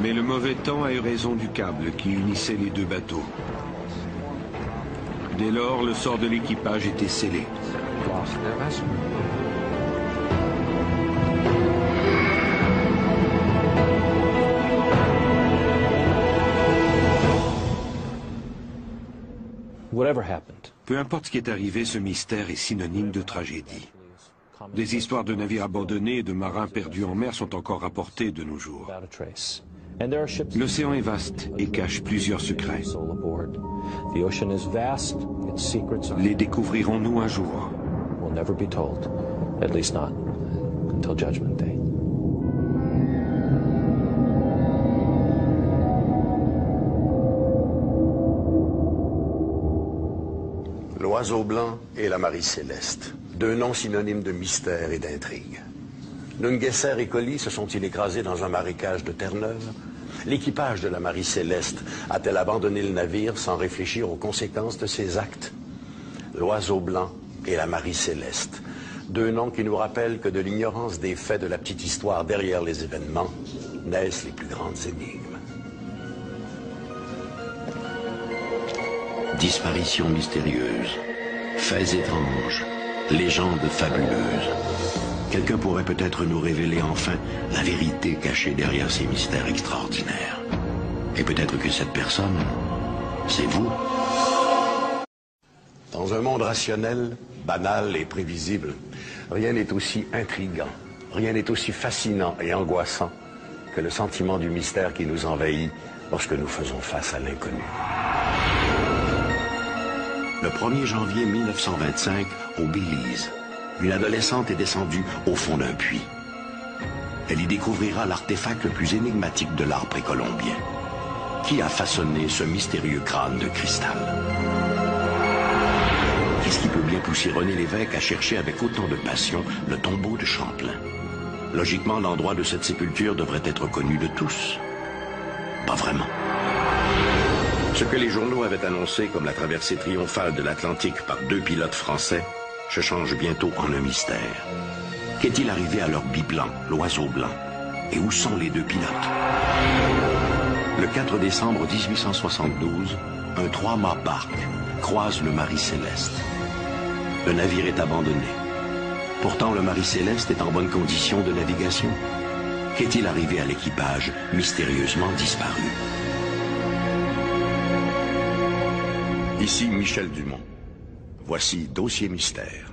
Mais le mauvais temps a eu raison du câble qui unissait les 2 bateaux. Dès lors, le sort de l'équipage était scellé. Peu importe ce qui est arrivé, ce mystère est synonyme de tragédie. Des histoires de navires abandonnés et de marins perdus en mer sont encore rapportées de nos jours. L'océan est vaste et cache plusieurs secrets. Les découvrirons-nous un jour? L'Oiseau blanc et la Marie Céleste, 2 noms synonymes de mystère et d'intrigue. Nungesser et Collie se sont-ils écrasés dans un marécage de Terre-Neuve? L'équipage de la Marie Céleste a-t-elle abandonné le navire sans réfléchir aux conséquences de ses actes? L'Oiseau blanc et la Marie Céleste, 2 noms qui nous rappellent que de l'ignorance des faits de la petite histoire derrière les événements naissent les plus grandes énigmes. Disparitions mystérieuses, faits étranges, légendes fabuleuses. quelqu'un pourrait peut-être nous révéler enfin la vérité cachée derrière ces mystères extraordinaires. Et peut-être que cette personne, c'est vous. Dans un monde rationnel, banal et prévisible, rien n'est aussi intriguant, rien n'est aussi fascinant et angoissant que le sentiment du mystère qui nous envahit lorsque nous faisons face à l'inconnu. Le 1er janvier 1925, au Belize, une adolescente est descendue au fond d'un puits. Elle y découvrira l'artefact le plus énigmatique de l'art précolombien. Qui a façonné ce mystérieux crâne de cristal? Qu'est-ce qui peut bien pousser René Lévesque à chercher avec autant de passion le tombeau de Champlain? Logiquement, l'endroit de cette sépulture devrait être connu de tous. Pas vraiment. Ce que les journaux avaient annoncé comme la traversée triomphale de l'Atlantique par 2 pilotes français se change bientôt en un mystère. Qu'est-il arrivé à leur biplan, l'oiseau blanc? Et où sont les 2 pilotes? Le 4 décembre 1872, un 3-mâts barque croise le Marie Céleste. Le navire est abandonné. Pourtant, le Marie Céleste est en bonne condition de navigation. Qu'est-il arrivé à l'équipage mystérieusement disparu? Ici Michel Dumont. Voici Dossier Mystère.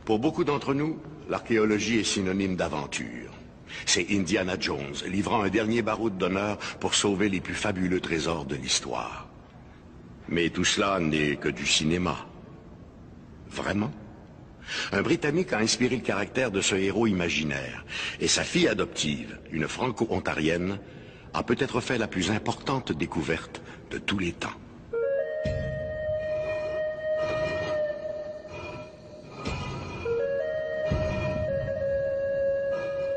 Pour beaucoup d'entre nous, l'archéologie est synonyme d'aventure. C'est Indiana Jones livrant un dernier baroud d'honneur pour sauver les plus fabuleux trésors de l'histoire. Mais tout cela n'est que du cinéma. Vraiment? Un Britannique a inspiré le caractère de ce héros imaginaire, et sa fille adoptive, une franco-ontarienne, a peut-être fait la plus importante découverte de tous les temps.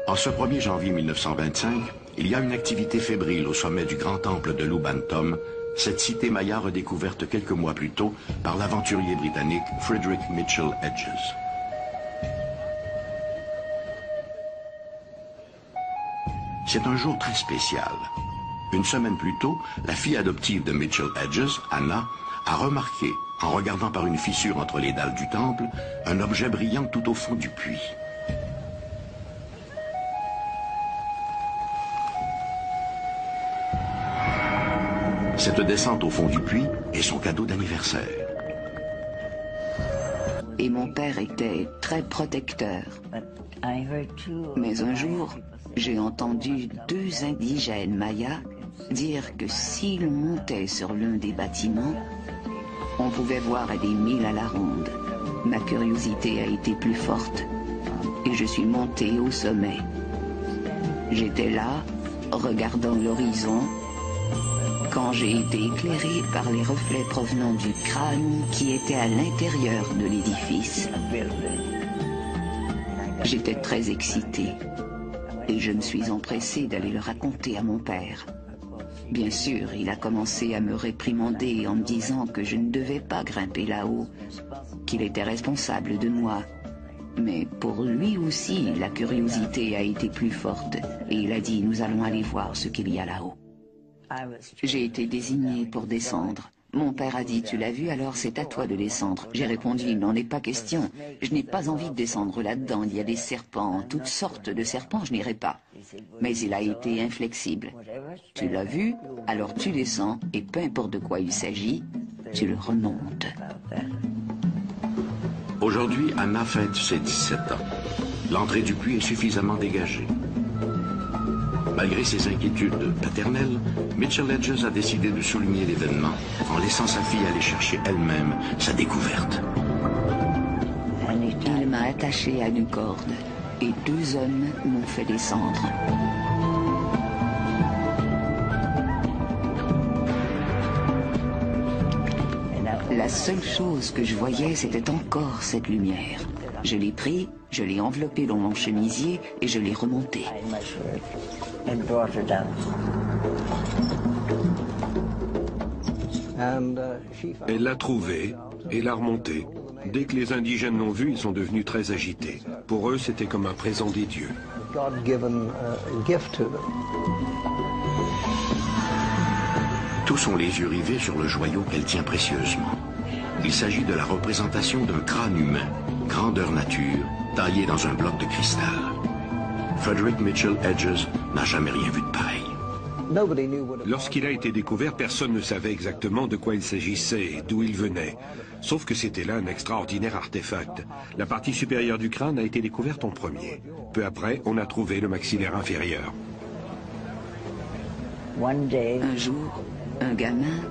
En ce 1er janvier 1925, il y a une activité fébrile au sommet du grand temple de Lubantum, cette cité maya redécouverte quelques mois plus tôt par l'aventurier britannique Frederick Mitchell Hedges. C'est un jour très spécial. Une semaine plus tôt, la fille adoptive de Mitchell Hedges, Anna, a remarqué, en regardant par une fissure entre les dalles du temple, un objet brillant tout au fond du puits. Cette descente au fond du puits est son cadeau d'anniversaire. Et mon père était très protecteur. Mais un jour, j'ai entendu 2 indigènes mayas dire que si l'on montait sur l'un des bâtiments, on pouvait voir à des milles à la ronde. Ma curiosité a été plus forte et je suis montée au sommet. J'étais là, regardant l'horizon, quand j'ai été éclairé par les reflets provenant du crâne qui était à l'intérieur de l'édifice. J'étais très excitée et je me suis empressée d'aller le raconter à mon père. Bien sûr, il a commencé à me réprimander en me disant que je ne devais pas grimper là-haut, qu'il était responsable de moi. Mais pour lui aussi, la curiosité a été plus forte et il a dit « Nous allons aller voir ce qu'il y a là-haut ». J'ai été désignée pour descendre. Mon père a dit « Tu l'as vu, alors c'est à toi de descendre ». J'ai répondu « Il n'en est pas question. Je n'ai pas envie de descendre là-dedans. Il y a des serpents, toutes sortes de serpents, je n'irai pas ». Mais il a été inflexible. « Tu l'as vu, alors tu descends, et peu importe de quoi il s'agit, tu le remontes ». Aujourd'hui, Anna fête ses 17 ans. L'entrée du puits est suffisamment dégagée. Malgré ses inquiétudes paternelles, Mitchell Hedges a décidé de souligner l'événement en laissant sa fille aller chercher elle-même sa découverte. Il m'a attachée à une corde et 2 hommes m'ont fait descendre. seule chose que je voyais, c'était encore cette lumière. Je l'ai pris, je l'ai enveloppé dans mon chemisier et je l'ai remonté. Elle l'a trouvé et l'a remonté. Dès que les indigènes l'ont vu, ils sont devenus très agités. Pour eux, c'était comme un présent des dieux. Tous ont les yeux rivés sur le joyau qu'elle tient précieusement. Il s'agit de la représentation d'un crâne humain, grandeur nature, taillé dans un bloc de cristal. Frederick Mitchell Hedges n'a jamais rien vu de pareil. Lorsqu'il a été découvert, personne ne savait exactement de quoi il s'agissait et d'où il venait. Sauf que c'était là un extraordinaire artefact. La partie supérieure du crâne a été découverte en premier. Peu après, on a trouvé le maxillaire inférieur. Un jour, un gamin,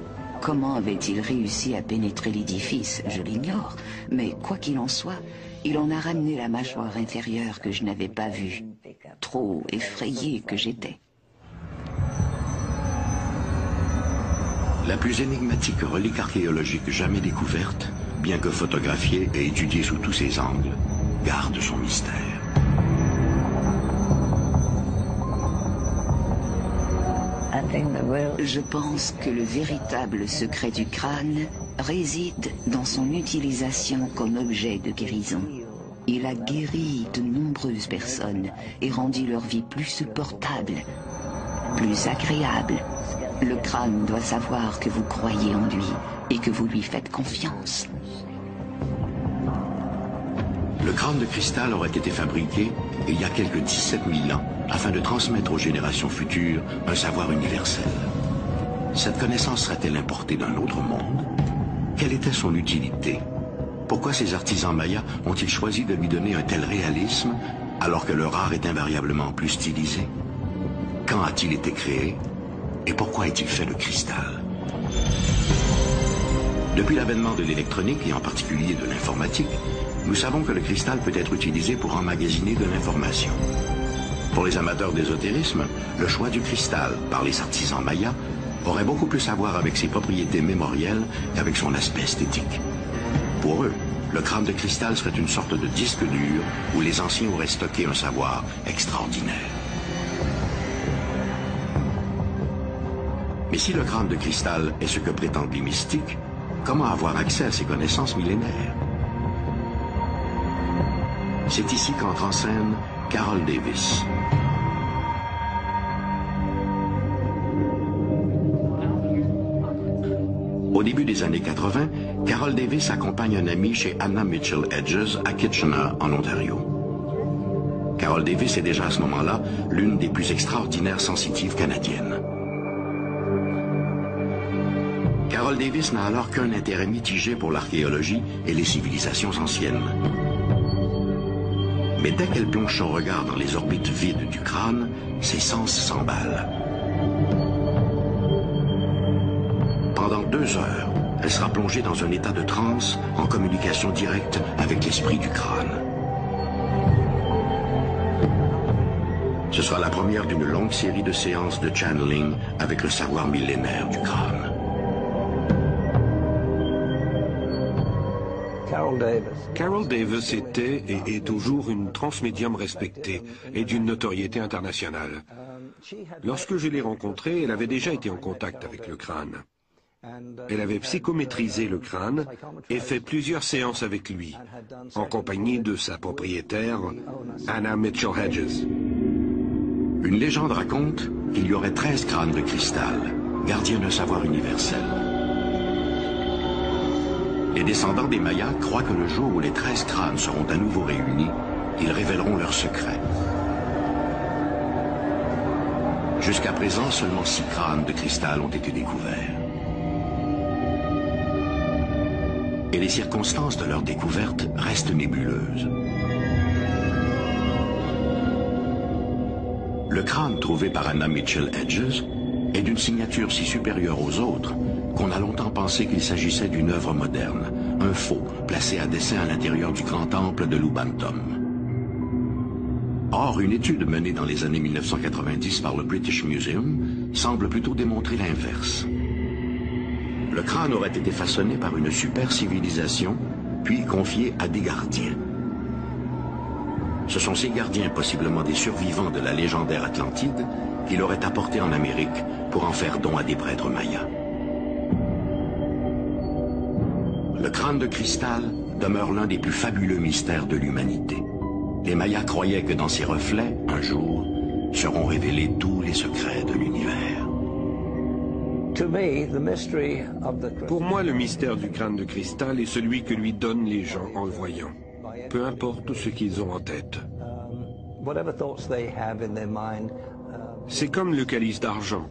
comment avait-il réussi à pénétrer l'édifice? Je l'ignore. Mais quoi qu'il en soit, il en a ramené la mâchoire inférieure que je n'avais pas vue. Trop effrayé que j'étais. La plus énigmatique relique archéologique jamais découverte, bien que photographiée et étudiée sous tous ses angles, garde son mystère. Je pense que le véritable secret du crâne réside dans son utilisation comme objet de guérison. Il a guéri de nombreuses personnes et rendu leur vie plus supportable, plus agréable. Le crâne doit savoir que vous croyez en lui et que vous lui faites confiance. Le crâne de cristal aurait été fabriqué il y a quelques 17 000 ans afin de transmettre aux générations futures un savoir universel. Cette connaissance serait-elle importée d'un autre monde? Quelle était son utilité? Pourquoi ces artisans mayas ont-ils choisi de lui donner un tel réalisme alors que leur art est invariablement plus stylisé? Quand a-t-il été créé? Et pourquoi est-il fait de cristal? Depuis l'avènement de l'électronique et en particulier de l'informatique, nous savons que le cristal peut être utilisé pour emmagasiner de l'information. Pour les amateurs d'ésotérisme, le choix du cristal par les artisans mayas aurait beaucoup plus à voir avec ses propriétés mémorielles qu'avec son aspect esthétique. Pour eux, le crâne de cristal serait une sorte de disque dur où les anciens auraient stocké un savoir extraordinaire. Mais si le crâne de cristal est ce que prétendent les mystiques, comment avoir accès à ces connaissances millénaires? C'est ici qu'entre en scène Carol Davis. Au début des années 80, Carol Davis accompagne un ami chez Anna Mitchell Hedges à Kitchener, en Ontario. Carol Davis est déjà à ce moment-là l'une des plus extraordinaires sensitives canadiennes. Carol Davis n'a alors qu'un intérêt mitigé pour l'archéologie et les civilisations anciennes. Mais dès qu'elle plonge son regard dans les orbites vides du crâne, ses sens s'emballent. Pendant 2 heures, elle sera plongée dans un état de transe en communication directe avec l'esprit du crâne. Ce sera la première d'une longue série de séances de channeling avec le savoir millénaire du crâne. Carol Davis était et est toujours une transmédium respectée et d'une notoriété internationale. Lorsque je l'ai rencontrée, elle avait déjà été en contact avec le crâne. Elle avait psychométrisé le crâne et fait plusieurs séances avec lui, en compagnie de sa propriétaire, Anna Mitchell Hedges. Une légende raconte qu'il y aurait 13 crânes de cristal, gardiens d'un savoir universel. Les descendants des Mayas croient que le jour où les 13 crânes seront à nouveau réunis, ils révéleront leurs secrets. Jusqu'à présent, seulement 6 crânes de cristal ont été découverts. Et les circonstances de leur découverte restent nébuleuses. Le crâne trouvé par Anna Mitchell Hedges est d'une signature si supérieure aux autres qu'on a longtemps pensé qu'il s'agissait d'une œuvre moderne, un faux placé à dessein à l'intérieur du grand temple de Lubantum. Or, une étude menée dans les années 1990 par le British Museum semble plutôt démontrer l'inverse. Le crâne aurait été façonné par une super civilisation, puis confié à des gardiens. Ce sont ces gardiens, possiblement des survivants de la légendaire Atlantide, qui l'auraient apporté en Amérique pour en faire don à des prêtres mayas. Le crâne de cristal demeure l'un des plus fabuleux mystères de l'humanité. Les Mayas croyaient que dans ses reflets, un jour, seront révélés tous les secrets de l'univers. Pour moi, le mystère du crâne de cristal est celui que lui donnent les gens en le voyant. Peu importe tout ce qu'ils ont en tête. C'est comme le calice d'argent,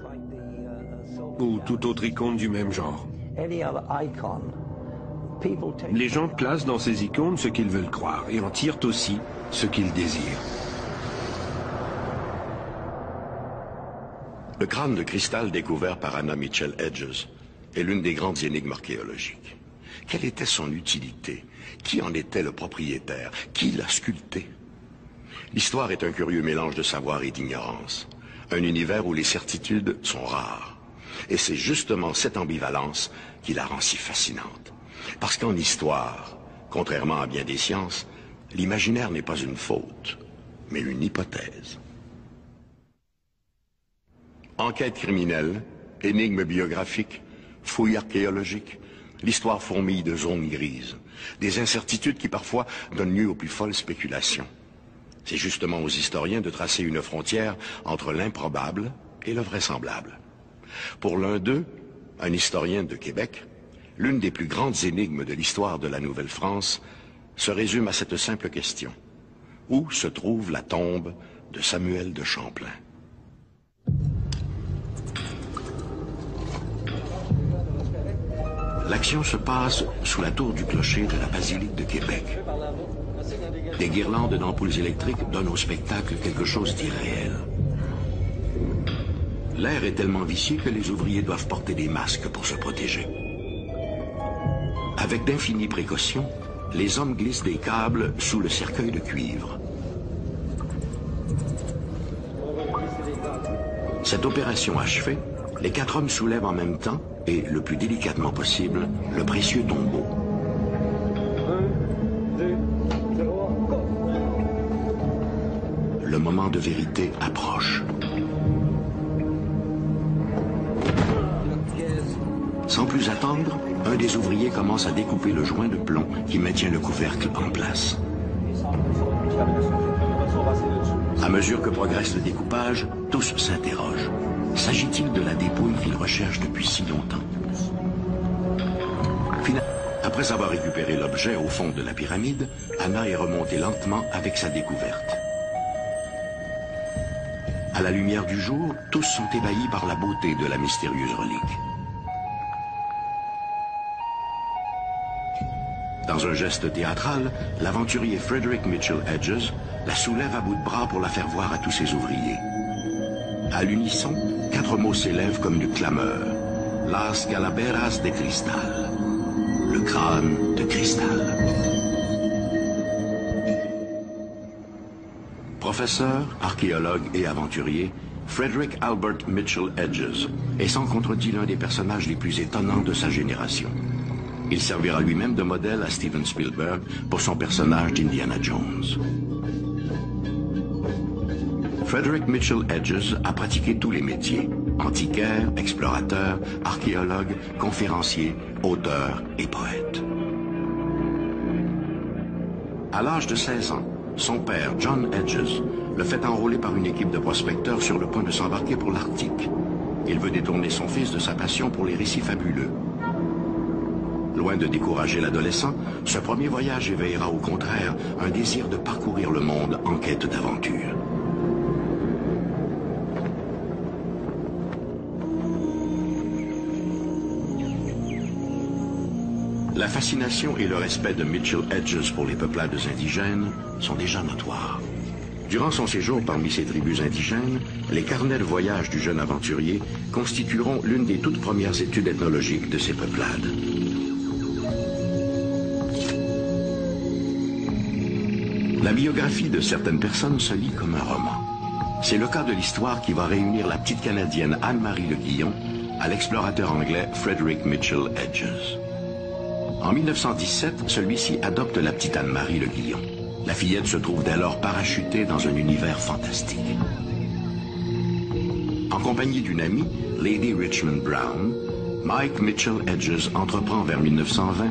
ou toute autre icône du même genre. Les gens placent dans ces icônes ce qu'ils veulent croire et en tirent aussi ce qu'ils désirent. Le crâne de cristal découvert par Anna Mitchell Hedges est l'une des grandes énigmes archéologiques. Quelle était son utilité? Qui en était le propriétaire? Qui l'a sculpté? L'histoire est un curieux mélange de savoir et d'ignorance. Un univers où les certitudes sont rares. Et c'est justement cette ambivalence qui la rend si fascinante. Parce qu'en histoire, contrairement à bien des sciences, l'imaginaire n'est pas une faute, mais une hypothèse. Enquête criminelle, énigmes biographiques, fouilles archéologiques, l'histoire fourmille de zones grises, des incertitudes qui parfois donnent lieu aux plus folles spéculations. C'est justement aux historiens de tracer une frontière entre l'improbable et le vraisemblable. Pour l'un d'eux, un historien de Québec, l'une des plus grandes énigmes de l'histoire de la Nouvelle-France se résume à cette simple question. Où se trouve la tombe de Samuel de Champlain? L'action se passe sous la tour du clocher de la basilique de Québec. Des guirlandes d'ampoules électriques donnent au spectacle quelque chose d'irréel. L'air est tellement vicieux que les ouvriers doivent porter des masques pour se protéger. Avec d'infinies précautions, les hommes glissent des câbles sous le cercueil de cuivre. Cette opération achevée, les 4 hommes soulèvent en même temps, et le plus délicatement possible, le précieux tombeau. 1, 2, 3, go! Le moment de vérité approche. Sans plus attendre, un des ouvriers commence à découper le joint de plomb qui maintient le couvercle en place. À mesure que progresse le découpage, tous s'interrogent. S'agit-il de la dépouille qu'ils recherchent depuis si longtemps? Finalement, après avoir récupéré l'objet au fond de la pyramide, Anna est remontée lentement avec sa découverte. À la lumière du jour, tous sont ébahis par la beauté de la mystérieuse relique. Dans un geste théâtral, l'aventurier Frederick Mitchell Hedges la soulève à bout de bras pour la faire voir à tous ses ouvriers. À l'unisson, 4 mots s'élèvent comme une clameur. Las Calaveras de Cristal. Le crâne de cristal. Professeur, archéologue et aventurier, Frederick Albert Mitchell Hedges est sans contredit l'un des personnages les plus étonnants de sa génération. Il servira lui-même de modèle à Steven Spielberg pour son personnage d'Indiana Jones. Frederick Mitchell Hedges a pratiqué tous les métiers. Antiquaire, explorateur, archéologue, conférencier, auteur et poète. À l'âge de 16 ans, son père, John Hedges, le fait enrôler par une équipe de prospecteurs sur le point de s'embarquer pour l'Arctique. Il veut détourner son fils de sa passion pour les récits fabuleux. Loin de décourager l'adolescent, ce premier voyage éveillera au contraire un désir de parcourir le monde en quête d'aventure. La fascination et le respect de Mitchell Hedges pour les peuplades indigènes sont déjà notoires. Durant son séjour parmi ces tribus indigènes, les carnets de voyage du jeune aventurier constitueront l'une des toutes premières études ethnologiques de ces peuplades. La biographie de certaines personnes se lit comme un roman. C'est le cas de l'histoire qui va réunir la petite Canadienne Anne-Marie Le Guillon à l'explorateur anglais Frederick Mitchell Hedges. En 1917, celui-ci adopte la petite Anne-Marie Le Guillon. La fillette se trouve dès lors parachutée dans un univers fantastique. En compagnie d'une amie, Lady Richmond Brown, Mike Mitchell Hedges entreprend vers 1920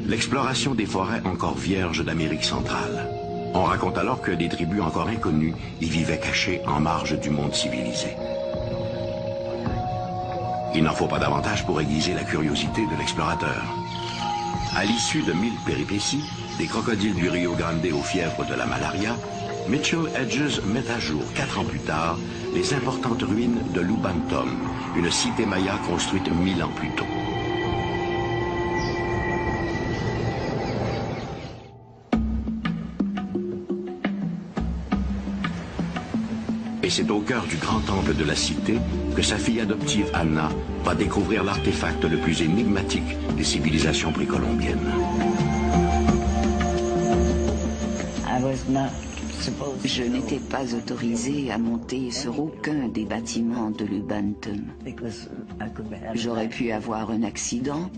l'exploration des forêts encore vierges d'Amérique centrale. On raconte alors que des tribus encore inconnues y vivaient cachées en marge du monde civilisé. Il n'en faut pas davantage pour aiguiser la curiosité de l'explorateur. À l'issue de 1000 péripéties, des crocodiles du Rio Grande aux fièvres de la malaria, Mitchell Hedges met à jour, 4 ans plus tard, les importantes ruines de Lubantum, une cité maya construite 1000 ans plus tôt. Et c'est au cœur du grand temple de la cité que sa fille adoptive Anna va découvrir l'artefact le plus énigmatique des civilisations précolombiennes. Je n'étais pas autorisée à monter sur aucun des bâtiments de Lubantum. J'aurais pu avoir un accident